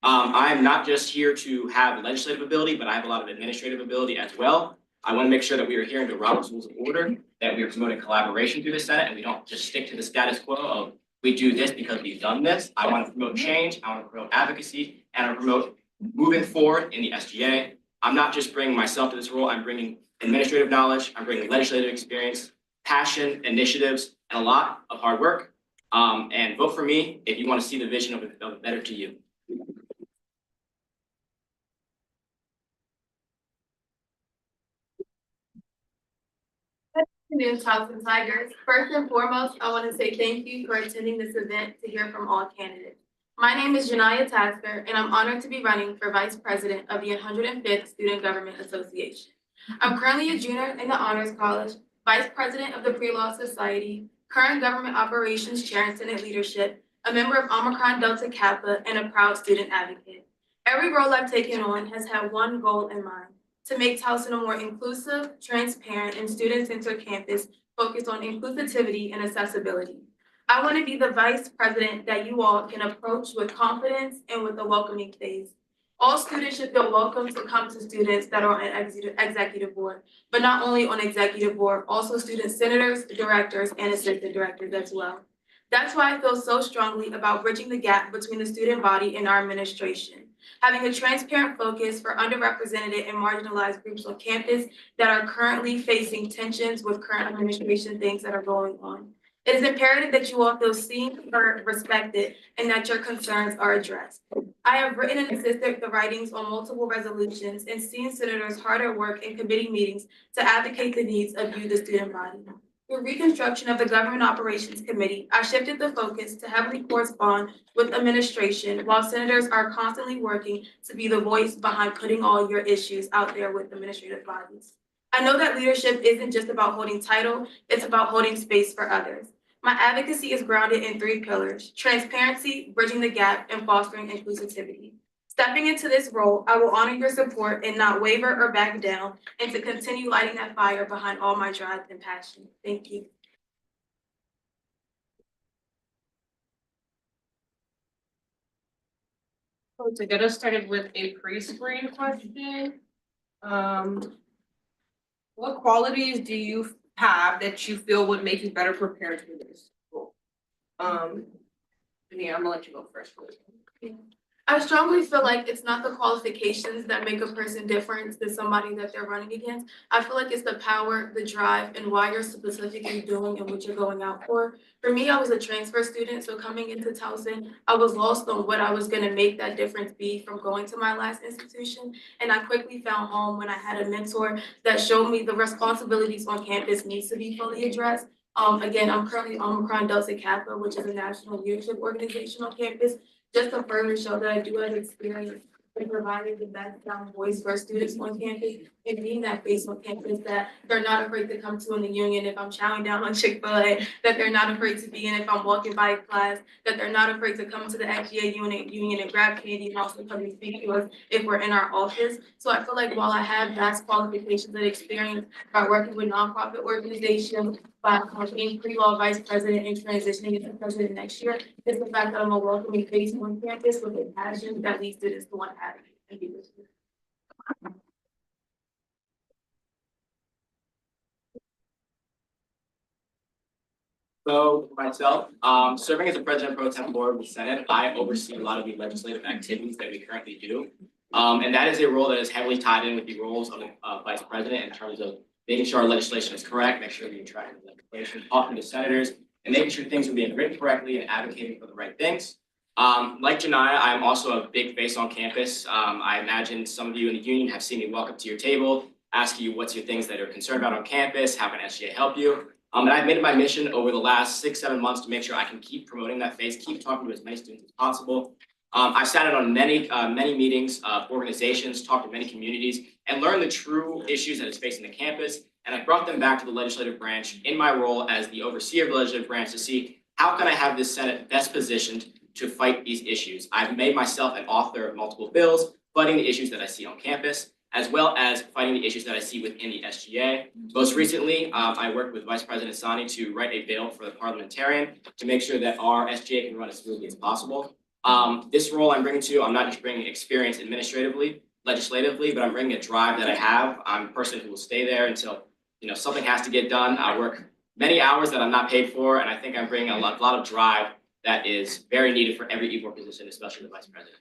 I'm not just here to have legislative ability, but I have a lot of administrative ability as well. I want to make sure that we are adhering to Robert's Rules of Order, that we are promoting collaboration through the Senate, and we don't just stick to the status quo of we do this because we've done this. I want to promote change, I want to promote advocacy, and I want to promote moving forward in the SGA. I'm not just bringing myself to this role, I'm bringing administrative knowledge, I'm bringing legislative experience, passion, initiatives, and a lot of hard work. And vote for me if you want to see the vision of a better to you. Afternoon, Towson Tigers. First and foremost, I want to say thank you for attending this event to hear from all candidates. My name is Janaya Tasker, and I'm honored to be running for Vice President of the 105th Student Government Association. I'm currently a junior in the Honors College, Vice President of the Pre-Law Society, current Government Operations Chair and Senate Leadership, a member of Omicron Delta Kappa, and a proud student advocate. Every role I've taken on has had one goal in mind: to make Towson a more inclusive, transparent, and student-centered campus focused on inclusivity and accessibility. I want to be the vice president that you all can approach with confidence and with a welcoming face. All students should feel welcome to come to students that are on executive board, but not only on executive board, also student senators, directors, and assistant directors as well. That's why I feel so strongly about bridging the gap between the student body and our administration, having a transparent focus for underrepresented and marginalized groups on campus that are currently facing tensions with current administration things that are going on. It is imperative that you all feel seen, heard, respected, and that your concerns are addressed. I have written and assisted the writings on multiple resolutions and seen senators hard at work in committee meetings to advocate the needs of you, the student body. Through reconstruction of the Government Operations Committee, I shifted the focus to heavily correspond with administration while senators are constantly working to be the voice behind putting all your issues out there with administrative bodies. I know that leadership isn't just about holding title, it's about holding space for others. My advocacy is grounded in 3 pillars: transparency, bridging the gap, and fostering inclusivity. Stepping into this role, I will honor your support and not waver or back down, and to continue lighting that fire behind all my drive and passion. Thank you. So to get us started with a pre-screen question, what qualities do you have that you feel would make you better prepared for this role? Yeah, I'm gonna let you go first. I strongly feel like it's not the qualifications that make a person different than somebody that they're running against. I feel like it's the power, the drive, and why you're specifically doing and what you're going out for. For me, I was a transfer student, so coming into Towson, I was lost on what I was gonna make that difference be from going to my last institution. And I quickly found home when I had a mentor that showed me the responsibilities on campus needs to be fully addressed. Again, I'm currently Omicron Delta Kappa, which is a national leadership organization on campus, just to further show that I do have experience in providing the best voice for students on campus and being that face on campus that they're not afraid to come to in the union if I'm chowing down on Chick-fil-A, that they're not afraid to be in if I'm walking by a class, that they're not afraid to come to the SGA union and grab candy and also come and speak to us if we're in our office. So I feel like while I have vast qualifications and experience by working with nonprofit organizations, by being pre-law vice president and transitioning into president next year, is the fact that I'm a welcoming face on campus with a passion that leads students to want to advocate and be with you. So myself, serving as the president pro tempore of the Senate, I oversee a lot of the legislative activities that we currently do. And that is a role that is heavily tied in with the roles of the vice president in terms of making sure our legislation is correct, make sure we're tracking the legislation, talking to senators, and making sure things are being written correctly and advocating for the right things. Like Janaya, I am also a big face on campus. I imagine some of you in the union have seen me walk up to your table, ask you what's your things that you're concerned about on campus, how can SGA help you? And I've made it my mission over the last 6-7 months to make sure I can keep promoting that face, keep talking to as many students as possible. I've sat in on many meetings of organizations, talked to many communities, and learned the true issues that is facing the campus. And I brought them back to the legislative branch in my role as the overseer of the legislative branch to see how can I have this Senate best positioned to fight these issues. I've made myself an author of multiple bills, fighting the issues that I see on campus, as well as fighting the issues that I see within the SGA. Most recently, I worked with Vice President Sani to write a bill for the parliamentarian to make sure that our SGA can run as smoothly as possible. This role I'm bringing to you, I'm not just bringing experience administratively, legislatively, but I'm bringing a drive that I have. I'm a person who will stay there until something has to get done. I work many hours that I'm not paid for, and I think I'm bringing a lot of drive that is very needed for every e-board position, especially the vice president.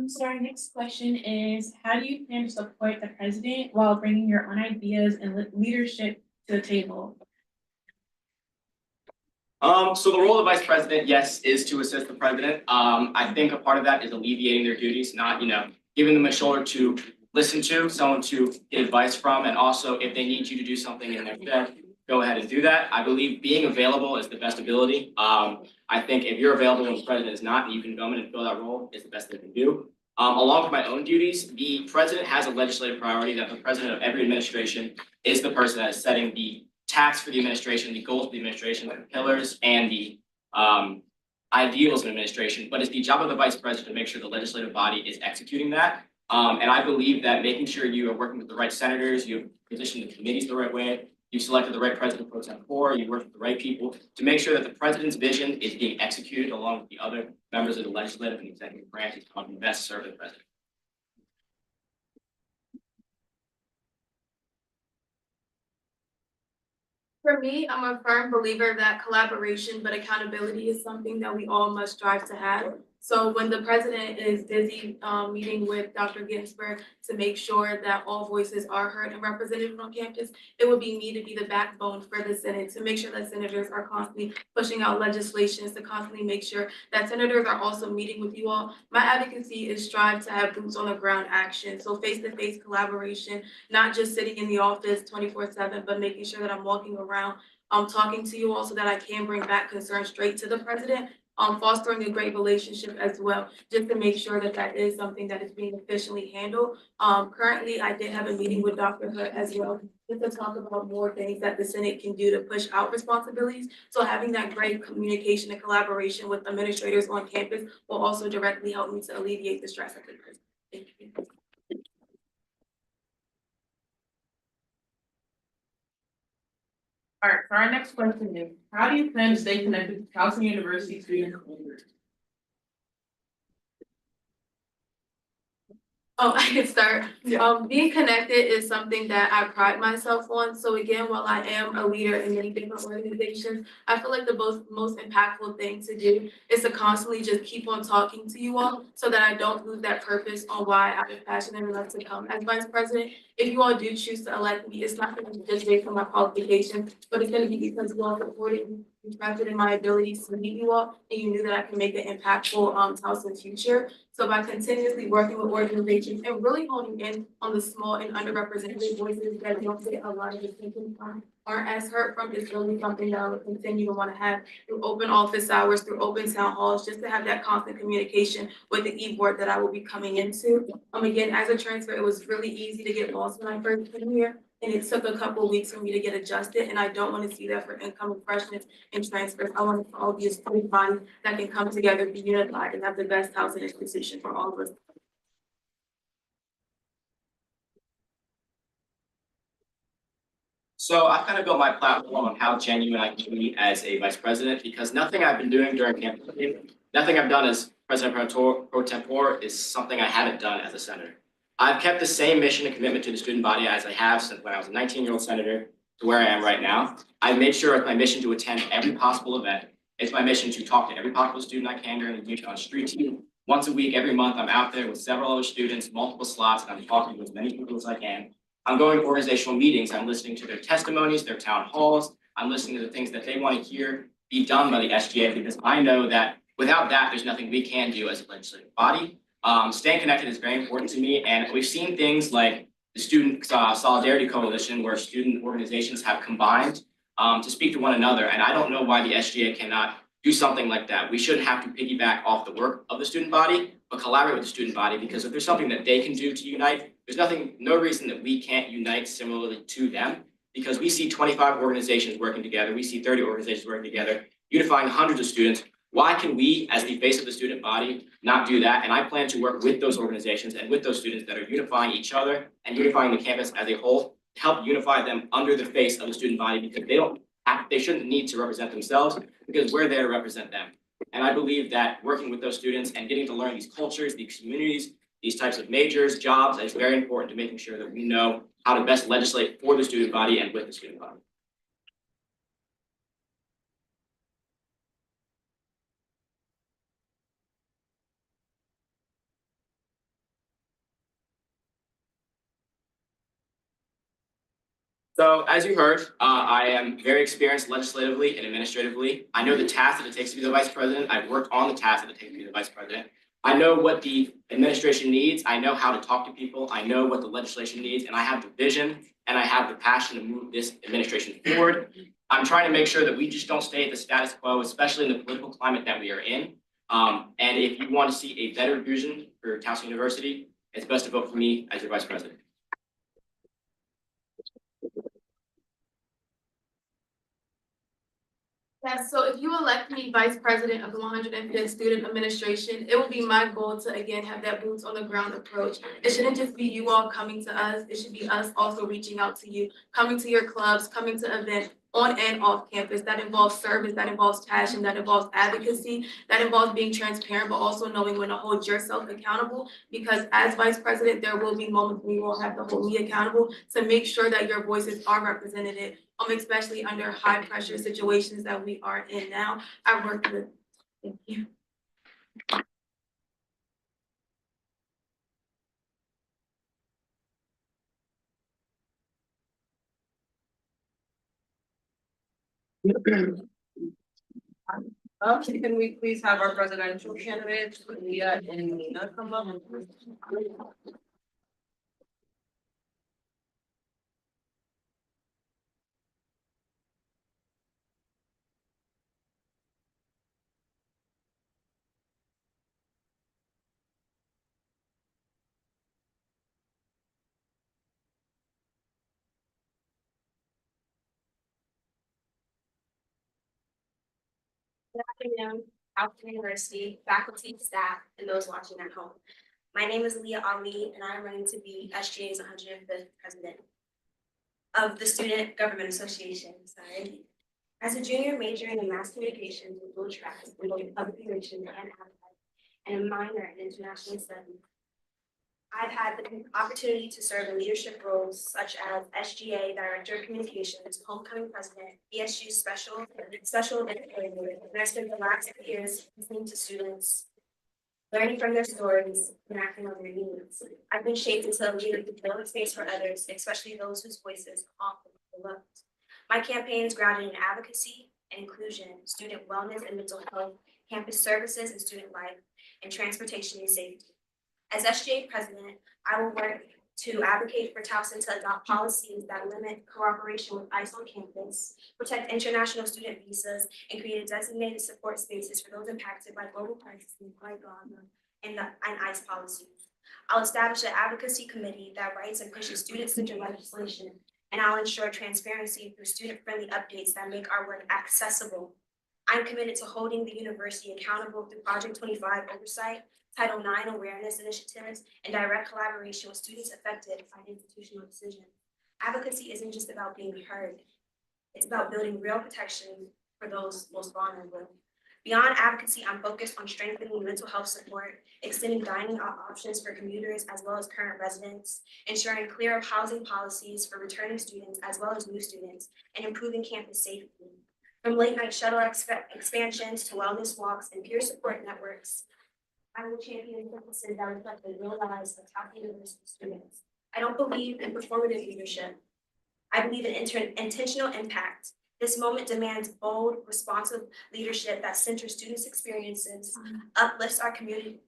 So our next question is, how do you plan to support the president while bringing your own ideas and leadership to the table? So the role of vice president, yes, is to assist the president. I think a part of that is alleviating their duties, not giving them a shoulder to listen to, someone to get advice from, and also if they need you to do something in their stead, go ahead and do that. I believe being available is the best ability. I think if you're available when the president is not, and you can come in and fill that role, is the best they can do. Along with my own duties, the president has a legislative priority that the president of every administration is the person that is setting the tax for the administration, the goals of the administration, the pillars, and the ideals of administration. But it's the job of the vice president to make sure the legislative body is executing that. And I believe that making sure you are working with the right senators, you've positioned the committees the right way, you've selected the right president pro tempore, you work with the right people to make sure that the president's vision is being executed along with the other members of the legislative and executive branches to best serve the president. For me, I'm a firm believer that collaboration but accountability is something that we all must strive to have. So when the president is busy meeting with Dr. Ginsburg to make sure that all voices are heard and represented on campus, it would be me to be the backbone for the Senate to make sure that senators are constantly pushing out legislations, to constantly make sure that senators are also meeting with you all. My advocacy is strive to have boots on the ground action. So face-to-face collaboration, not just sitting in the office 24/7, but making sure that I'm walking around, talking to you all so that I can bring back concerns straight to the president. Fostering a great relationship as well, just to make sure that that is something that is being efficiently handled. Currently, I did have a meeting with Dr. Hood as well, just to talk about more things that the Senate can do to push out responsibilities. So having that great communication and collaboration with administrators on campus will also directly help me to alleviate the stress at the prison. Thank you. All right, so our next question is, how do you plan to stay connected to Towson University student community? Oh, I can start. Being connected is something that I pride myself on. So again, while I am a leader in many different organizations, I feel like the most impactful thing to do is to constantly just keep on talking to you all so that I don't lose that purpose on why I'm passionate enough to come as vice president. If you all do choose to elect me, it's not going to be just based on my qualifications, but it's going to be because you all supported me, you trusted in my abilities to meet you all, and you knew that I can make an impactful Towson future. So by continuously working with organizations and really honing in on the small and underrepresented voices that don't get a lot of attention from, aren't as heard from, is really something that I will continue to want to have through open office hours, through open town halls, just to have that constant communication with the e-board that I will be coming into. Again, as a transfer, it was really easy to get lost when I first came here. And it took a couple of weeks for me to get adjusted, and I don't want to see that for incoming freshmen and transfers. I want it to all be a student body that can come together, be unified, and have the best housing institution for all of us. So I've kind of built my platform on how genuine I can be as a vice president, because nothing I've been doing during campus, nothing I've done as president pro tempore is something I haven't done as a senator. I've kept the same mission and commitment to the student body as I have since when I was a 19-year-old senator to where I am right now. I've made sure it's my mission to attend every possible event. It's my mission to talk to every possible student I can during the week on street team. Once a week, every month, I'm out there with several other students, multiple slots, and I'm talking to as many people as I can. I'm going to organizational meetings, I'm listening to their testimonies, their town halls, I'm listening to the things that they want to hear be done by the SGA, because I know that without that, there's nothing we can do as a legislative body. Staying connected is very important to me, and we've seen things like the Student Solidarity Coalition, where student organizations have combined to speak to one another, and I don't know why the SGA cannot do something like that. We shouldn't have to piggyback off the work of the student body, but collaborate with the student body, because if there's something that they can do to unite, there's no reason that we can't unite similarly to them, because we see 25 organizations working together, we see 30 organizations working together, unifying hundreds of students. Why can we, as the face of the student body, not do that? And I plan to work with those organizations and with those students that are unifying each other and unifying the campus as a whole, to help unify them under the face of the student body, because they shouldn't need to represent themselves, because we're there to represent them. And I believe that working with those students and getting to learn these cultures, these communities, these types of majors, jobs, is very important to making sure that we know how to best legislate for the student body and with the student body. So as you heard, I am very experienced legislatively and administratively. I know the task that it takes to be the vice president. I've worked on the task that it takes to be the vice president. I know what the administration needs. I know how to talk to people. I know what the legislation needs, and I have the vision and I have the passion to move this administration forward. I'm trying to make sure that we just don't stay at the status quo, especially in the political climate that we are in. And if you want to see a better vision for Towson University, it's best to vote for me as your vice president. Yes, so if you elect me vice president of the 105th Student Administration, it will be my goal to again have that boots on the ground approach. It shouldn't just be you all coming to us, it should be us also reaching out to you, coming to your clubs, coming to events on and off campus. That involves service, that involves passion, that involves advocacy, that involves being transparent, but also knowing when to hold yourself accountable. Because as vice president, there will be moments when you will have to hold me accountable to make sure that your voices are represented, especially under high pressure situations that we are in now. I work with, thank you. Can we please have our presidential candidates, Leah and Nina, come up? Good afternoon, Towson University, faculty, staff, and those watching at home. My name is Leah Ali, and I am running to be SGA's 105th president of the Student Government Association. As a junior majoring in mass communications with dual tracks in both public relations and advertising, and a minor in international studies, I've had the opportunity to serve in leadership roles such as SGA Director of Communications, Homecoming President, BSU Special Event Coordinator, and I spent the last 8 years listening to students, learning from their stories, and acting on their needs. I've been shaped into a leader to build space for others, especially those whose voices are often overlooked. My campaign is grounded in advocacy and inclusion, student wellness and mental health, campus services and student life, and transportation and safety. As SGA president, I will work to advocate for Towson to adopt policies that limit cooperation with ICE on campus, protect international student visas, and create designated support spaces for those impacted by global crises like Gaza and ICE policies. I'll establish an advocacy committee that writes and pushes student-centered legislation, and I'll ensure transparency through student-friendly updates that make our work accessible. I'm committed to holding the university accountable through Project 25 oversight, Title IX awareness initiatives, and direct collaboration with students affected by institutional decisions. Advocacy isn't just about being heard. It's about building real protection for those most vulnerable. Beyond advocacy, I'm focused on strengthening mental health support, extending dining options for commuters as well as current residents, ensuring clear housing policies for returning students as well as new students, and improving campus safety. From late night shuttle expansions to wellness walks and peer support networks, I will champion practices that reflect the real lives of top university students. I don't believe in performative leadership. I believe in intentional impact. This moment demands bold, responsive leadership that centers students' experiences, uplifts our community.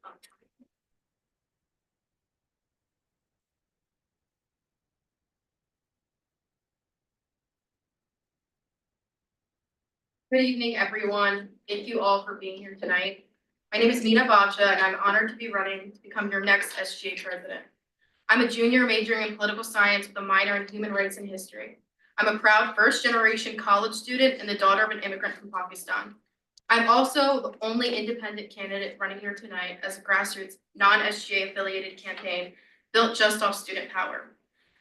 Good evening, everyone. Thank you all for being here tonight. My name is Nina Bacha, and I'm honored to be running to become your next SGA president. I'm a junior majoring in political science with a minor in human rights and history. I'm a proud first-generation college student and the daughter of an immigrant from Pakistan. I'm also the only independent candidate running here tonight as a grassroots, non-SGA affiliated campaign built just off student power.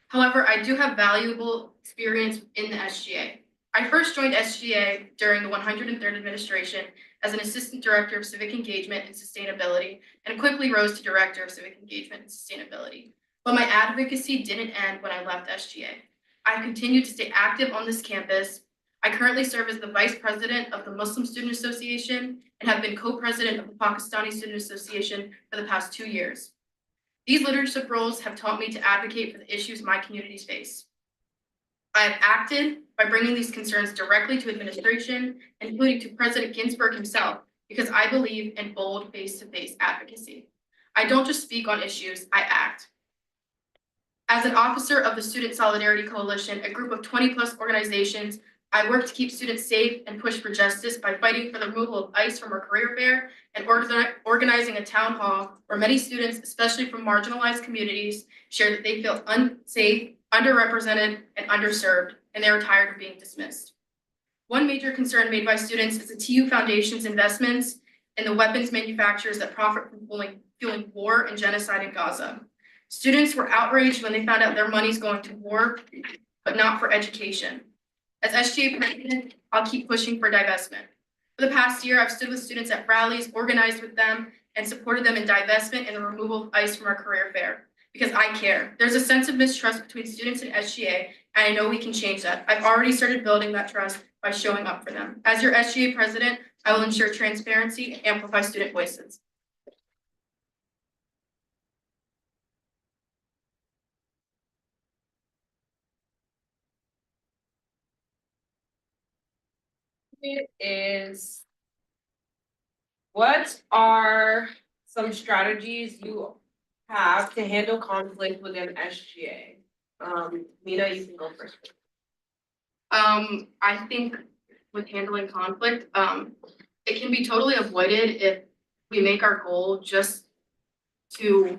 However, I do have valuable experience in the SGA. I first joined SGA during the 103rd administration as an assistant director of civic engagement and sustainability, and quickly rose to director of civic engagement and sustainability. But my advocacy didn't end when I left SGA. I continued to stay active on this campus. I currently serve as the vice president of the Muslim Student Association and have been co-president of the Pakistani Student Association for the past 2 years. These leadership roles have taught me to advocate for the issues my communities face. I have acted by bringing these concerns directly to administration, including to President Ginsburg himself, because I believe in bold face-to-face advocacy. I don't just speak on issues, I act. As an officer of the Student Solidarity Coalition, a group of 20+ organizations, I work to keep students safe and push for justice by fighting for the removal of ICE from our career fair and organizing a town hall where many students, especially from marginalized communities, share that they feel unsafe, underrepresented, and underserved, and they are tired of being dismissed. One major concern made by students is the TU Foundation's investments in the weapons manufacturers that profit from fueling war and genocide in Gaza. Students were outraged when they found out their money's going to war, but not for education. As SGA president, I'll keep pushing for divestment. For the past year, I've stood with students at rallies, organized with them, and supported them in divestment and the removal of ICE from our career fair, because I care. There's a sense of mistrust between students and SGA, and I know we can change that. I've already started building that trust by showing up for them. As your SGA president, I will ensure transparency and amplify student voices. Is what are some strategies you have to handle conflict within SGA? Mina, you can go first. I think with handling conflict, it can be totally avoided if we make our goal just to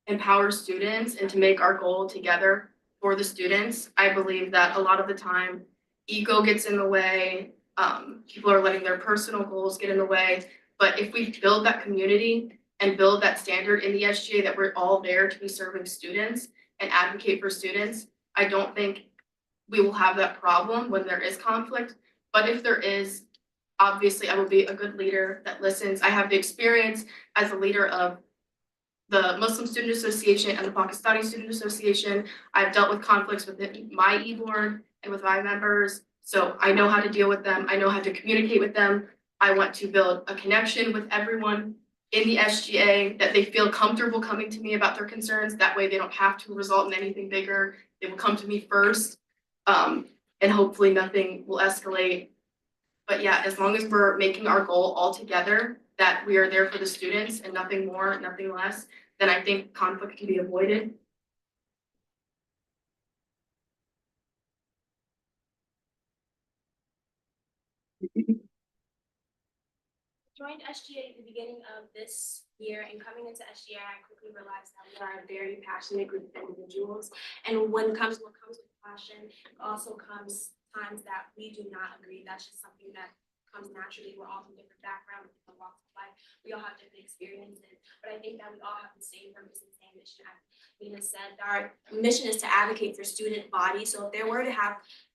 empower students and to make our goal together for the students. I believe that a lot of the time ego gets in the way. People are letting their personal goals get in the way. But if we build that community and build that standard in the SGA that we're all there to be serving students and advocate for students, I don't think we will have that problem when there is conflict. But if there is, obviously I will be a good leader that listens. I have the experience as a leader of the Muslim Student Association and the Pakistani Student Association. I've dealt with conflicts within my e-board and with my members. So I know how to deal with them. I know how to communicate with them. I want to build a connection with everyone in the SGA, that they feel comfortable coming to me about their concerns. That way they don't have to result in anything bigger. They will come to me first. And hopefully nothing will escalate. But yeah, as long as we're making our goal all together, that we are there for the students and nothing more, nothing less, then I think conflict can be avoided. Joined SGA at the beginning of this year, and coming into SGA, I quickly realized that we are a very passionate group of individuals. And what comes with passion, also comes times that we do not agree. That's just something that comes naturally. We're all from different backgrounds, different walks of life. We all have different experiences, but I think that we all have the same purpose and same mission. As Nina said, our mission is to advocate for student body. So if there were to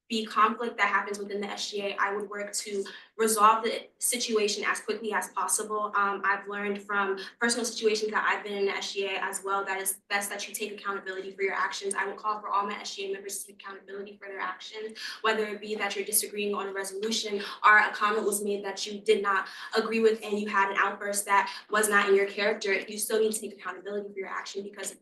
be conflict that happens within the SGA, I would work to resolve the situation as quickly as possible. I've learned from personal situations that I've been in the SGA as well that it's best that you take accountability for your actions. I would call for all my SGA members to take accountability for their actions, whether it be that you're disagreeing on a resolution or a comment was made that you did not agree with and you had an outburst that was not in your character. You still need to take accountability for your action, because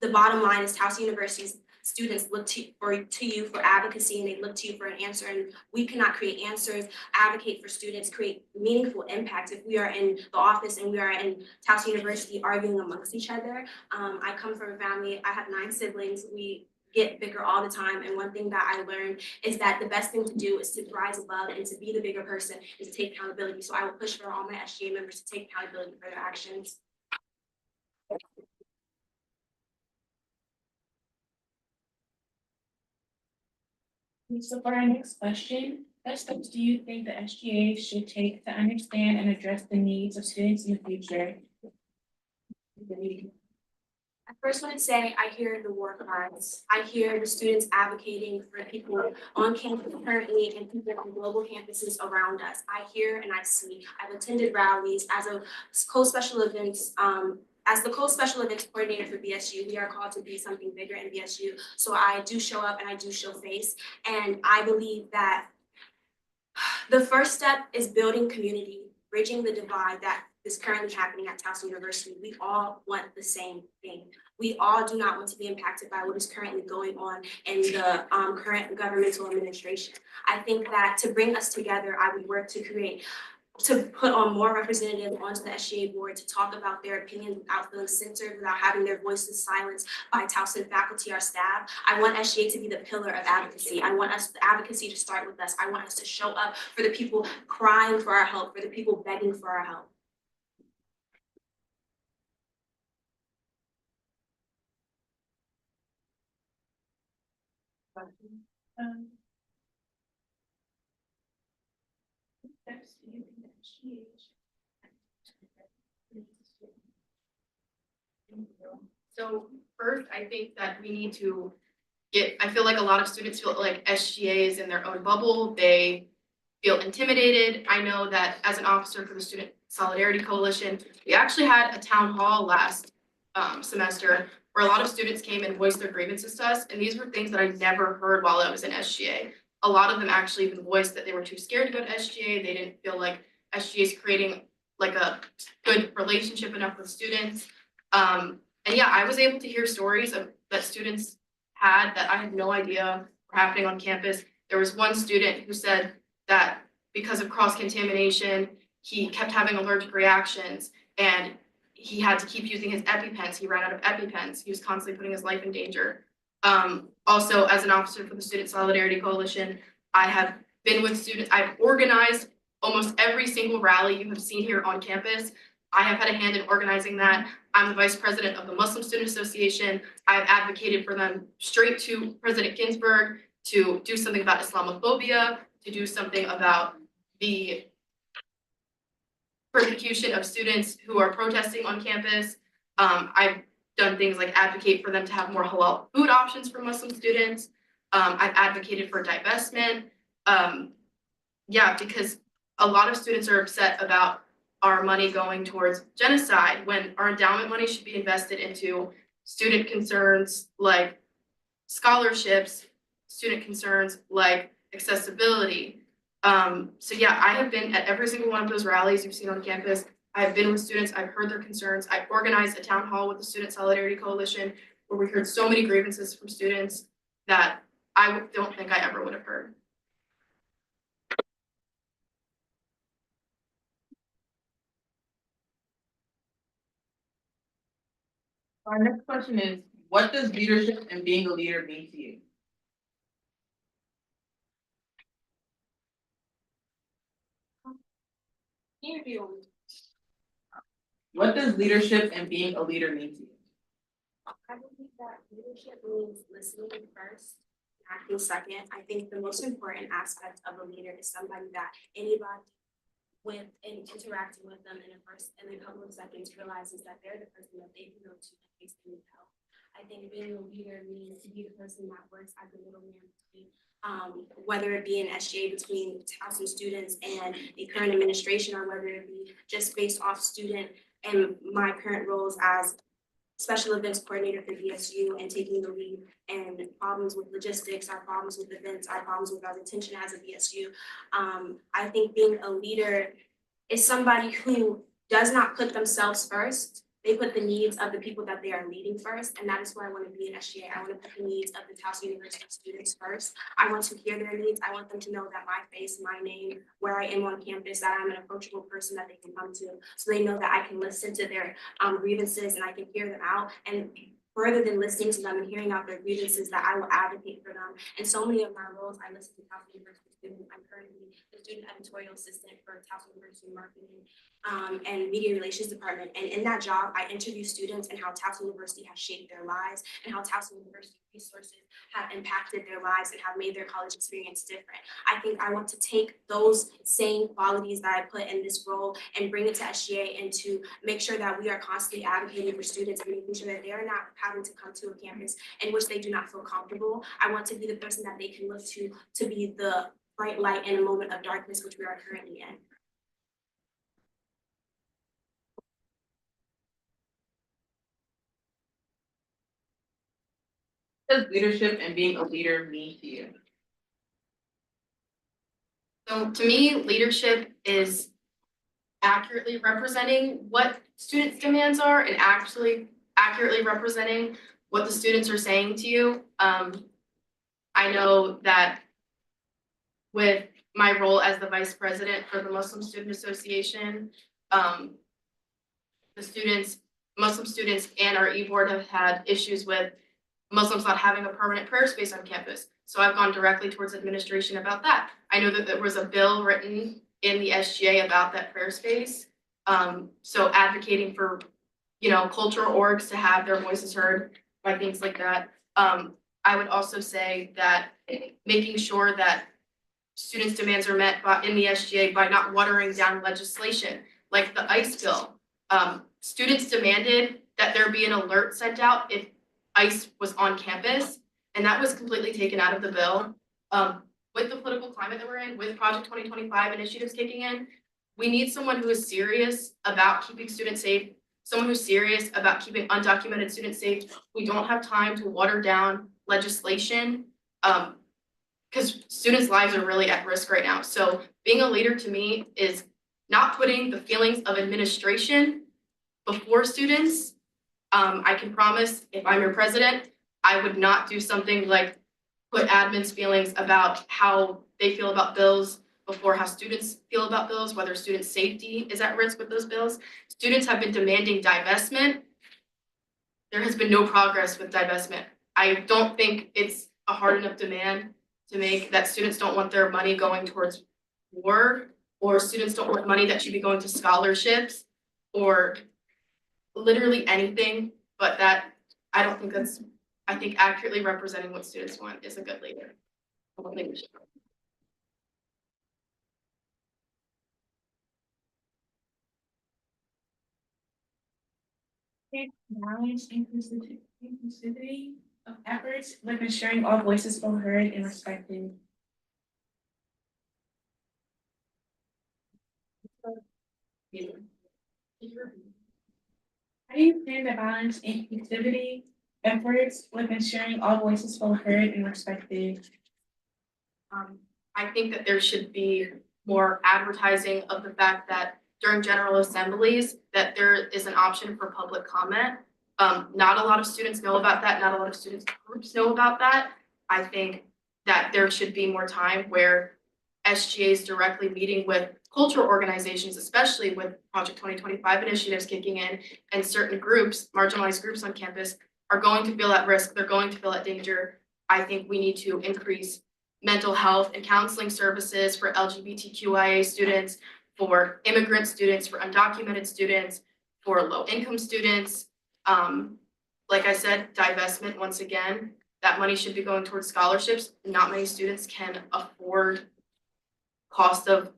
the bottom line is Towson University's students look to you for advocacy, and they look to you for an answer, and we cannot create answers, advocate for students, create meaningful impact if we are in the office and we are in Towson University arguing amongst each other. I come from a family, I have 9 siblings, we get bigger all the time, and one thing that I learned is that the best thing to do is to rise above and to be the bigger person and to take accountability. So I will push for all my SGA members to take accountability for their actions. So for our next question, what steps do you think the SGA should take to understand and address the needs of students in the future? I first want to say I hear the war cries. I hear the students advocating for people on campus currently and people on global campuses around us. I hear and I see. I've attended rallies as a co-special events as the co-special events coordinator for BSU. We are called to be something bigger in BSU. So I do show up and I do show face. And I believe that the first step is building community, bridging the divide that is currently happening at Towson University. We all want the same thing. We all do not want to be impacted by what is currently going on in the current governmental administration. I think that to bring us together, I would work to put on more representatives onto the SGA board to talk about their opinions without feeling censored, without having their voices silenced by Towson faculty or staff. I want SGA to be the pillar of advocacy. I want the advocacy to start with us. I want us to show up for the people crying for our help, for the people begging for our help. Steps do you think the SGA So first, I think that we need to I feel like a lot of students feel like SGA is in their own bubble. They feel intimidated. I know that as an officer for the Student Solidarity Coalition, we actually had a town hall last semester where a lot of students came and voiced their grievances to us. And these were things that I never heard while I was in SGA. A lot of them actually even voiced that they were too scared to go to SGA. They didn't feel like SGA is creating like a good relationship enough with students. And yeah, I was able to hear stories that students had that I had no idea were happening on campus. There was one student who said that because of cross-contamination, he kept having allergic reactions and he had to keep using his EpiPens. He ran out of EpiPens. He was constantly putting his life in danger. Also, as an officer for the Student Solidarity Coalition, I have been with students. I've organized almost every single rally you have seen here on campus. I have had a hand in organizing that. I'm the vice president of the Muslim Student Association. I've advocated for them straight to President Ginsburg to do something about Islamophobia, to do something about the persecution of students who are protesting on campus. I've done things like advocate for them to have more halal food options for Muslim students. I've advocated for divestment. Yeah, because a lot of students are upset about our money going towards genocide when our endowment money should be invested into student concerns like scholarships, student concerns like accessibility. So yeah, I have been at every single one of those rallies you've seen on campus. I've been with students, I've heard their concerns. I've organized a town hall with the Student Solidarity Coalition where we heard so many grievances from students that I don't think I ever would have heard. Our next question is, what does leadership and being a leader mean to you? What does leadership and being a leader mean to you? I believe that leadership means listening first, acting second. I think the most important aspect of a leader is somebody that anybody with and interacting with them in a couple of seconds realizes that they're the person that they can go to in case they need help. I think being a leader means to be the person that works as a middleman between whether it be an SGA between Towson students and the current administration, or whether it be just based off student and my current roles as special events coordinator for BSU and taking the lead and problems with logistics, our problems with events, our problems with our retention as a BSU. I think being a leader is somebody who does not put themselves first. they put the needs of the people that they are leading first, and that is where I want to be in SGA. I want to put the needs of the Towson University students first. I want to hear their needs. I want them to know that my face, my name, where I am on campus, that I'm an approachable person that they can come to, so they know that I can listen to their grievances and I can hear them out. And further than listening to them and hearing out their grievances, that I will advocate for them. And so many of my roles, I listen to Towson University students. I'm currently the student editorial assistant for Towson University Marketing and Media Relations Department. And in that job, I interview students and how Towson University has shaped their lives and how Towson University resources have impacted their lives and have made their college experience different. I think I want to take those same qualities that I put in this role and bring it to SGA and to make sure that we are constantly advocating for students and making sure that they are not having to come to a campus in which they do not feel comfortable. I want to be the person that they can look to be the bright light in a moment of darkness, which we are currently in. What does leadership and being a leader mean to you? So to me, leadership is accurately representing what students' demands are and actually accurately representing what the students are saying to you. I know that with my role as the vice president for the Muslim Student Association, Muslim students and our e-board have had issues with Muslims not having a permanent prayer space on campus. So I've gone directly towards administration about that. I know that there was a bill written in the SGA about that prayer space. So advocating for, cultural orgs to have their voices heard by things like that. I would also say that making sure that students' demands are met in the SGA by not watering down legislation, like the ICE bill. Students demanded that there be an alert sent out if ICE was on campus, and that was completely taken out of the bill. With the political climate that we're in, with Project 2025 initiatives kicking in, we need someone who is serious about keeping students safe, someone who's serious about keeping undocumented students safe. We don't have time to water down legislation because students' lives are really at risk right now. So being a leader to me is not putting the feelings of administration before students. I can promise if I'm your president, I would not do something like put admin's feelings about how they feel about bills before how students feel about bills, whether student safety is at risk with those bills. Students have been demanding divestment. There has been no progress with divestment. I don't think it's a hard enough demand to make that students don't want their money going towards war, or students don't want money that should be going to scholarships or literally anything, but that I think accurately representing what students want is a good leader. I don't think we should. Balance inclusivity of efforts with ensuring all voices feel heard and respected. How do you plan to balance inclusivity efforts with ensuring all voices feel heard and respected? I think that there should be more advertising of the fact that during general assemblies, that there is an option for public comment. Not a lot of students know about that. Not a lot of students groups know about that. I think that there should be more time where SGA is directly meeting with cultural organizations, especially with Project 2025 initiatives kicking in, and certain groups, marginalized groups on campus, are going to feel at risk. They're going to feel at danger. I think we need to increase mental health and counseling services for LGBTQIA students, for immigrant students, for undocumented students, for low-income students. Like I said, divestment, once again, that money should be going towards scholarships. Not many students can afford cost of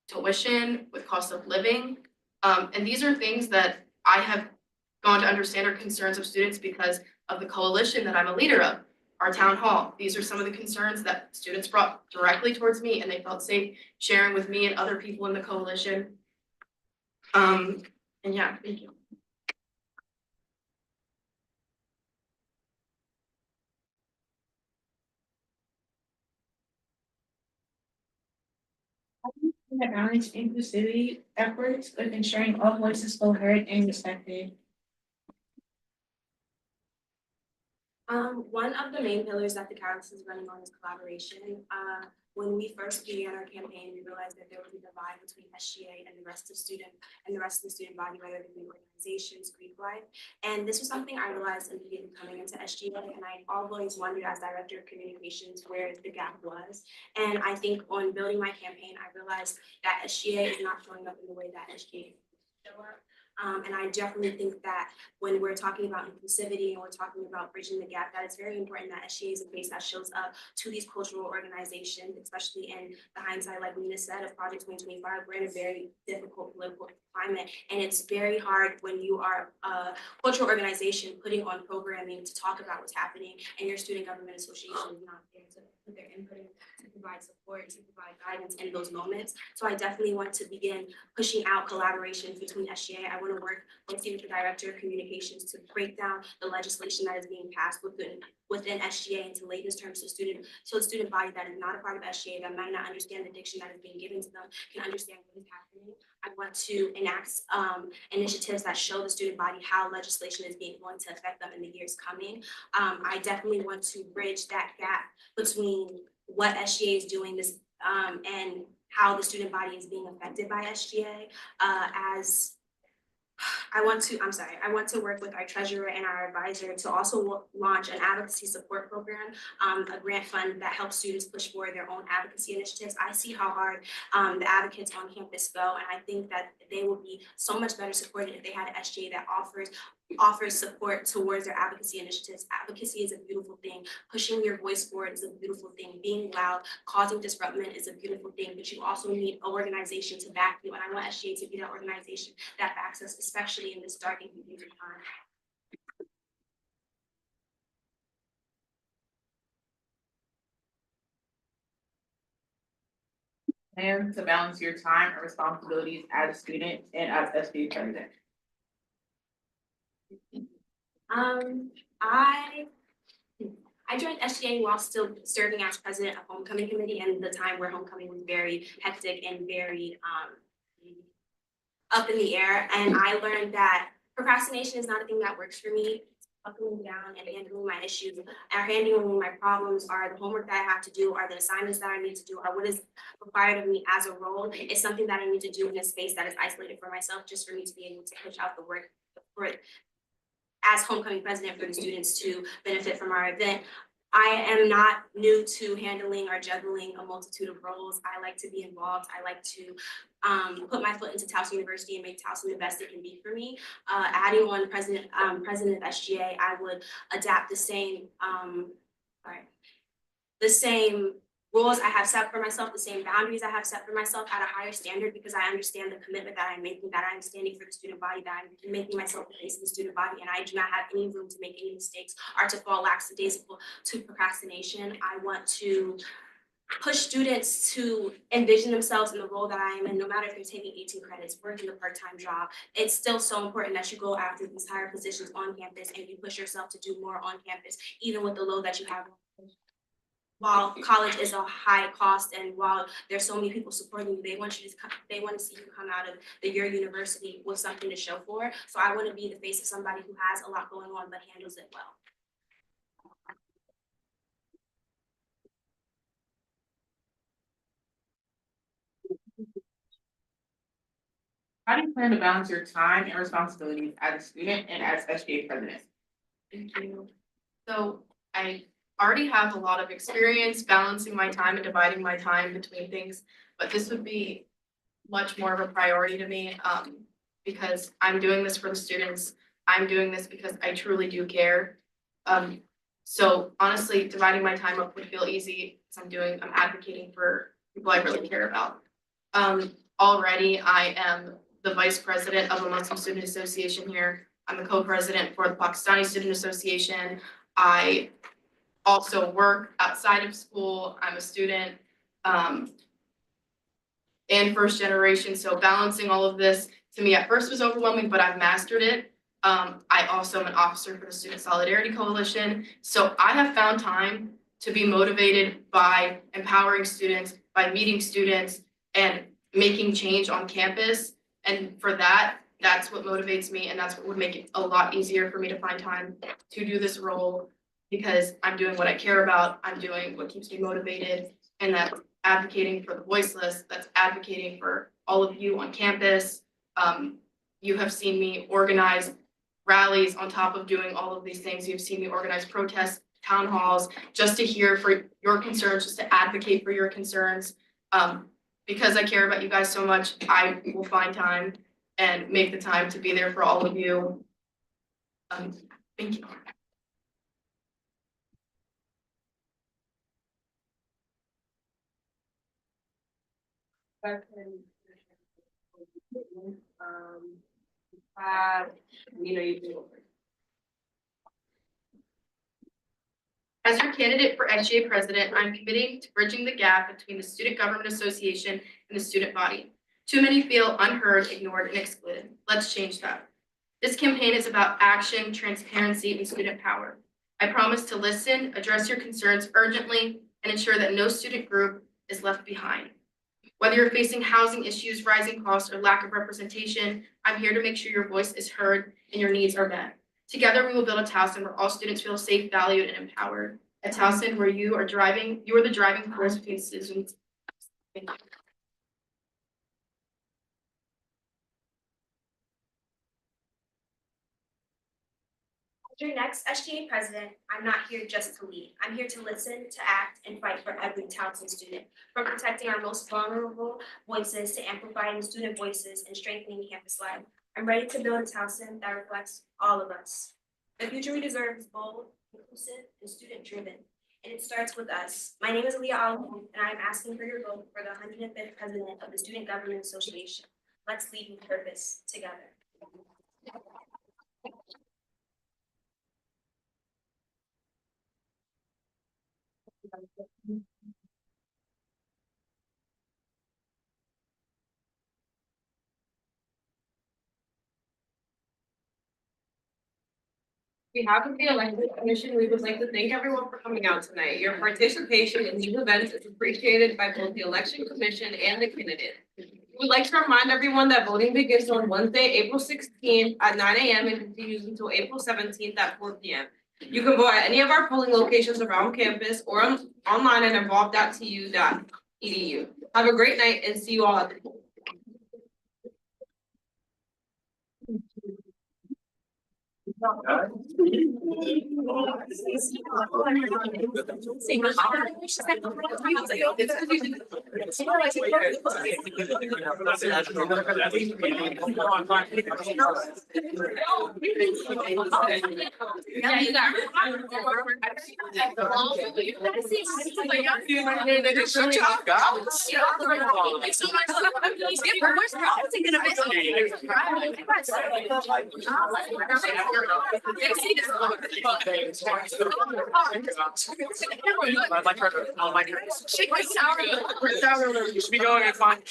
tuition with cost of living. And these are things that I have gone to understand are concerns of students because of the coalition that I'm a leader of, our town hall. These are some of the concerns that students brought directly towards me, and they felt safe sharing with me and other people in the coalition. And yeah, thank you. Balance inclusivity efforts with ensuring all voices feel heard and respected. One of the main pillars that the council is running on is collaboration. When we first began our campaign, we realized that there was a divide between SGA and the rest of the student body, whether it be organizations, Greek life. And this was something I realized immediately coming into SGA, and I always wondered as director of communications where the gap was. And I think on building my campaign, I realized that SGA is not showing up in the way that SGA show up. And I definitely think that when we're talking about inclusivity and we're talking about bridging the gap, that it's very important that SGA is a place that shows up to these cultural organizations, especially in the hindsight, like Nina said, of Project 2025, we're in a very difficult political climate. And it's very hard when you are a cultural organization putting on programming to talk about what's happening and your student government association is not there to put their input in, to provide support, to provide guidance in those moments. So I definitely want to begin pushing out collaboration between SGA. I want to work closely with the director of communications to break down the legislation that is being passed within SGA and to lay these terms to the student body that is not a part of SGA, that might not understand the diction that is being given to them, can understand what is happening. I want to enact initiatives that show the student body how legislation is going to affect them in the years coming. I definitely want to bridge that gap between what SGA is doing and how the student body is being affected by SGA. I want to work with our treasurer and our advisor to also launch an advocacy support program, a grant fund that helps students push forward their own advocacy initiatives. I see how hard the advocates on campus go, and I think that they will be so much better supported if they had an SGA that offers support towards their advocacy initiatives. Advocacy is a beautiful thing. Pushing your voice forward is a beautiful thing. Being loud, causing disruption is a beautiful thing, but you also need an organization to back you. And I want SGA to be that organization that backs us, especially in this dark and confusing time. Plan to balance your time and responsibilities as a student and as SGA president. I joined SGA while still serving as president of homecoming committee, and the time where homecoming was very hectic and very up in the air. And I learned that procrastination is not a thing that works for me. Buckling down and handling my issues, or handling my problems, are the homework that I have to do, are the assignments that I need to do, or what is required of me as a role. It's something that I need to do in a space that is isolated for myself, just for me to be able to push out the work for it as homecoming president for the students to benefit from our event. I am not new to handling or juggling a multitude of roles. I like to be involved. I like to put my foot into Towson University and make Towson the best it can be for me. Adding on president of SGA, I would adapt the same rules I have set for myself, the same boundaries I have set for myself at a higher standard, because I understand the commitment that I'm making, that I'm standing for the student body, that I'm making myself the face of the student body, and I do not have any room to make any mistakes or to fall lackadaisical to procrastination. I want to push students to envision themselves in the role that I am in, no matter if you're taking 18 credits, working a part-time job. It's still so important that you go after these higher positions on campus and you push yourself to do more on campus, even with the load that you have. While college is a high cost and while there's so many people supporting you, they want to see you come out of your university with something to show for. So I want to be the face of somebody who has a lot going on but handles it well. How do you plan to balance your time and responsibilities as a student and as SGA president? Thank you. So I already have a lot of experience balancing my time and dividing my time between things, but this would be much more of a priority to me, because I'm doing this for the students. I'm doing this because I truly do care. So honestly, dividing my time up would feel easy because I'm advocating for people I really care about. Already I am the vice president of a Muslim Student Association here. I'm a co-president for the Pakistani Student Association. I also work outside of school. I'm a student and first generation. So balancing all of this to me at first was overwhelming, but I've mastered it. I also am an officer for the Student Solidarity Coalition. So I have found time to be motivated by empowering students, by meeting students and making change on campus. And for that, that's what motivates me, and that's what would make it a lot easier for me to find time to do this role because I'm doing what I care about, I'm doing what keeps me motivated, and that's advocating for the voiceless, that's advocating for all of you on campus. You have seen me organize rallies on top of doing all of these things. You've seen me organize protests, town halls, just to hear for your concerns, just to advocate for your concerns. Because I care about you guys so much, I will find time and make the time to be there for all of you. Thank you. As your candidate for SGA president, I'm committing to bridging the gap between the Student Government Association and the student body. Too many feel unheard, ignored, and excluded. Let's change that. This campaign is about action, transparency, and student power. I promise to listen, address your concerns urgently, and ensure that no student group is left behind. Whether you're facing housing issues, rising costs, or lack of representation, I'm here to make sure your voice is heard and your needs are met. Together, we will build a Towson where all students feel safe, valued, and empowered. A Towson where you are the driving force between citizens. Thank you. As your next SGA president, I'm not here just to lead. I'm here to listen, to act, and fight for every Towson student, from protecting our most vulnerable voices to amplifying student voices and strengthening campus life. I'm ready to build a Towson that reflects all of us. The future we deserve is bold, inclusive, and student-driven, and it starts with us. My name is Leah Olive, and I'm asking for your vote for the 105th president of the Student Government Association. Let's lead with purpose together. On behalf of the Elections Commission, we would like to thank everyone for coming out tonight. Your participation in these events is appreciated by both the Election Commission and the candidate. We would like to remind everyone that voting begins on Wednesday, April 16th at 9 a.m. and continues until April 17th at 4 p.m. You can vote at any of our polling locations around campus or online at involve.tu.edu. Have a great night and see you all at the poll. Yeah, you got You should be going and find.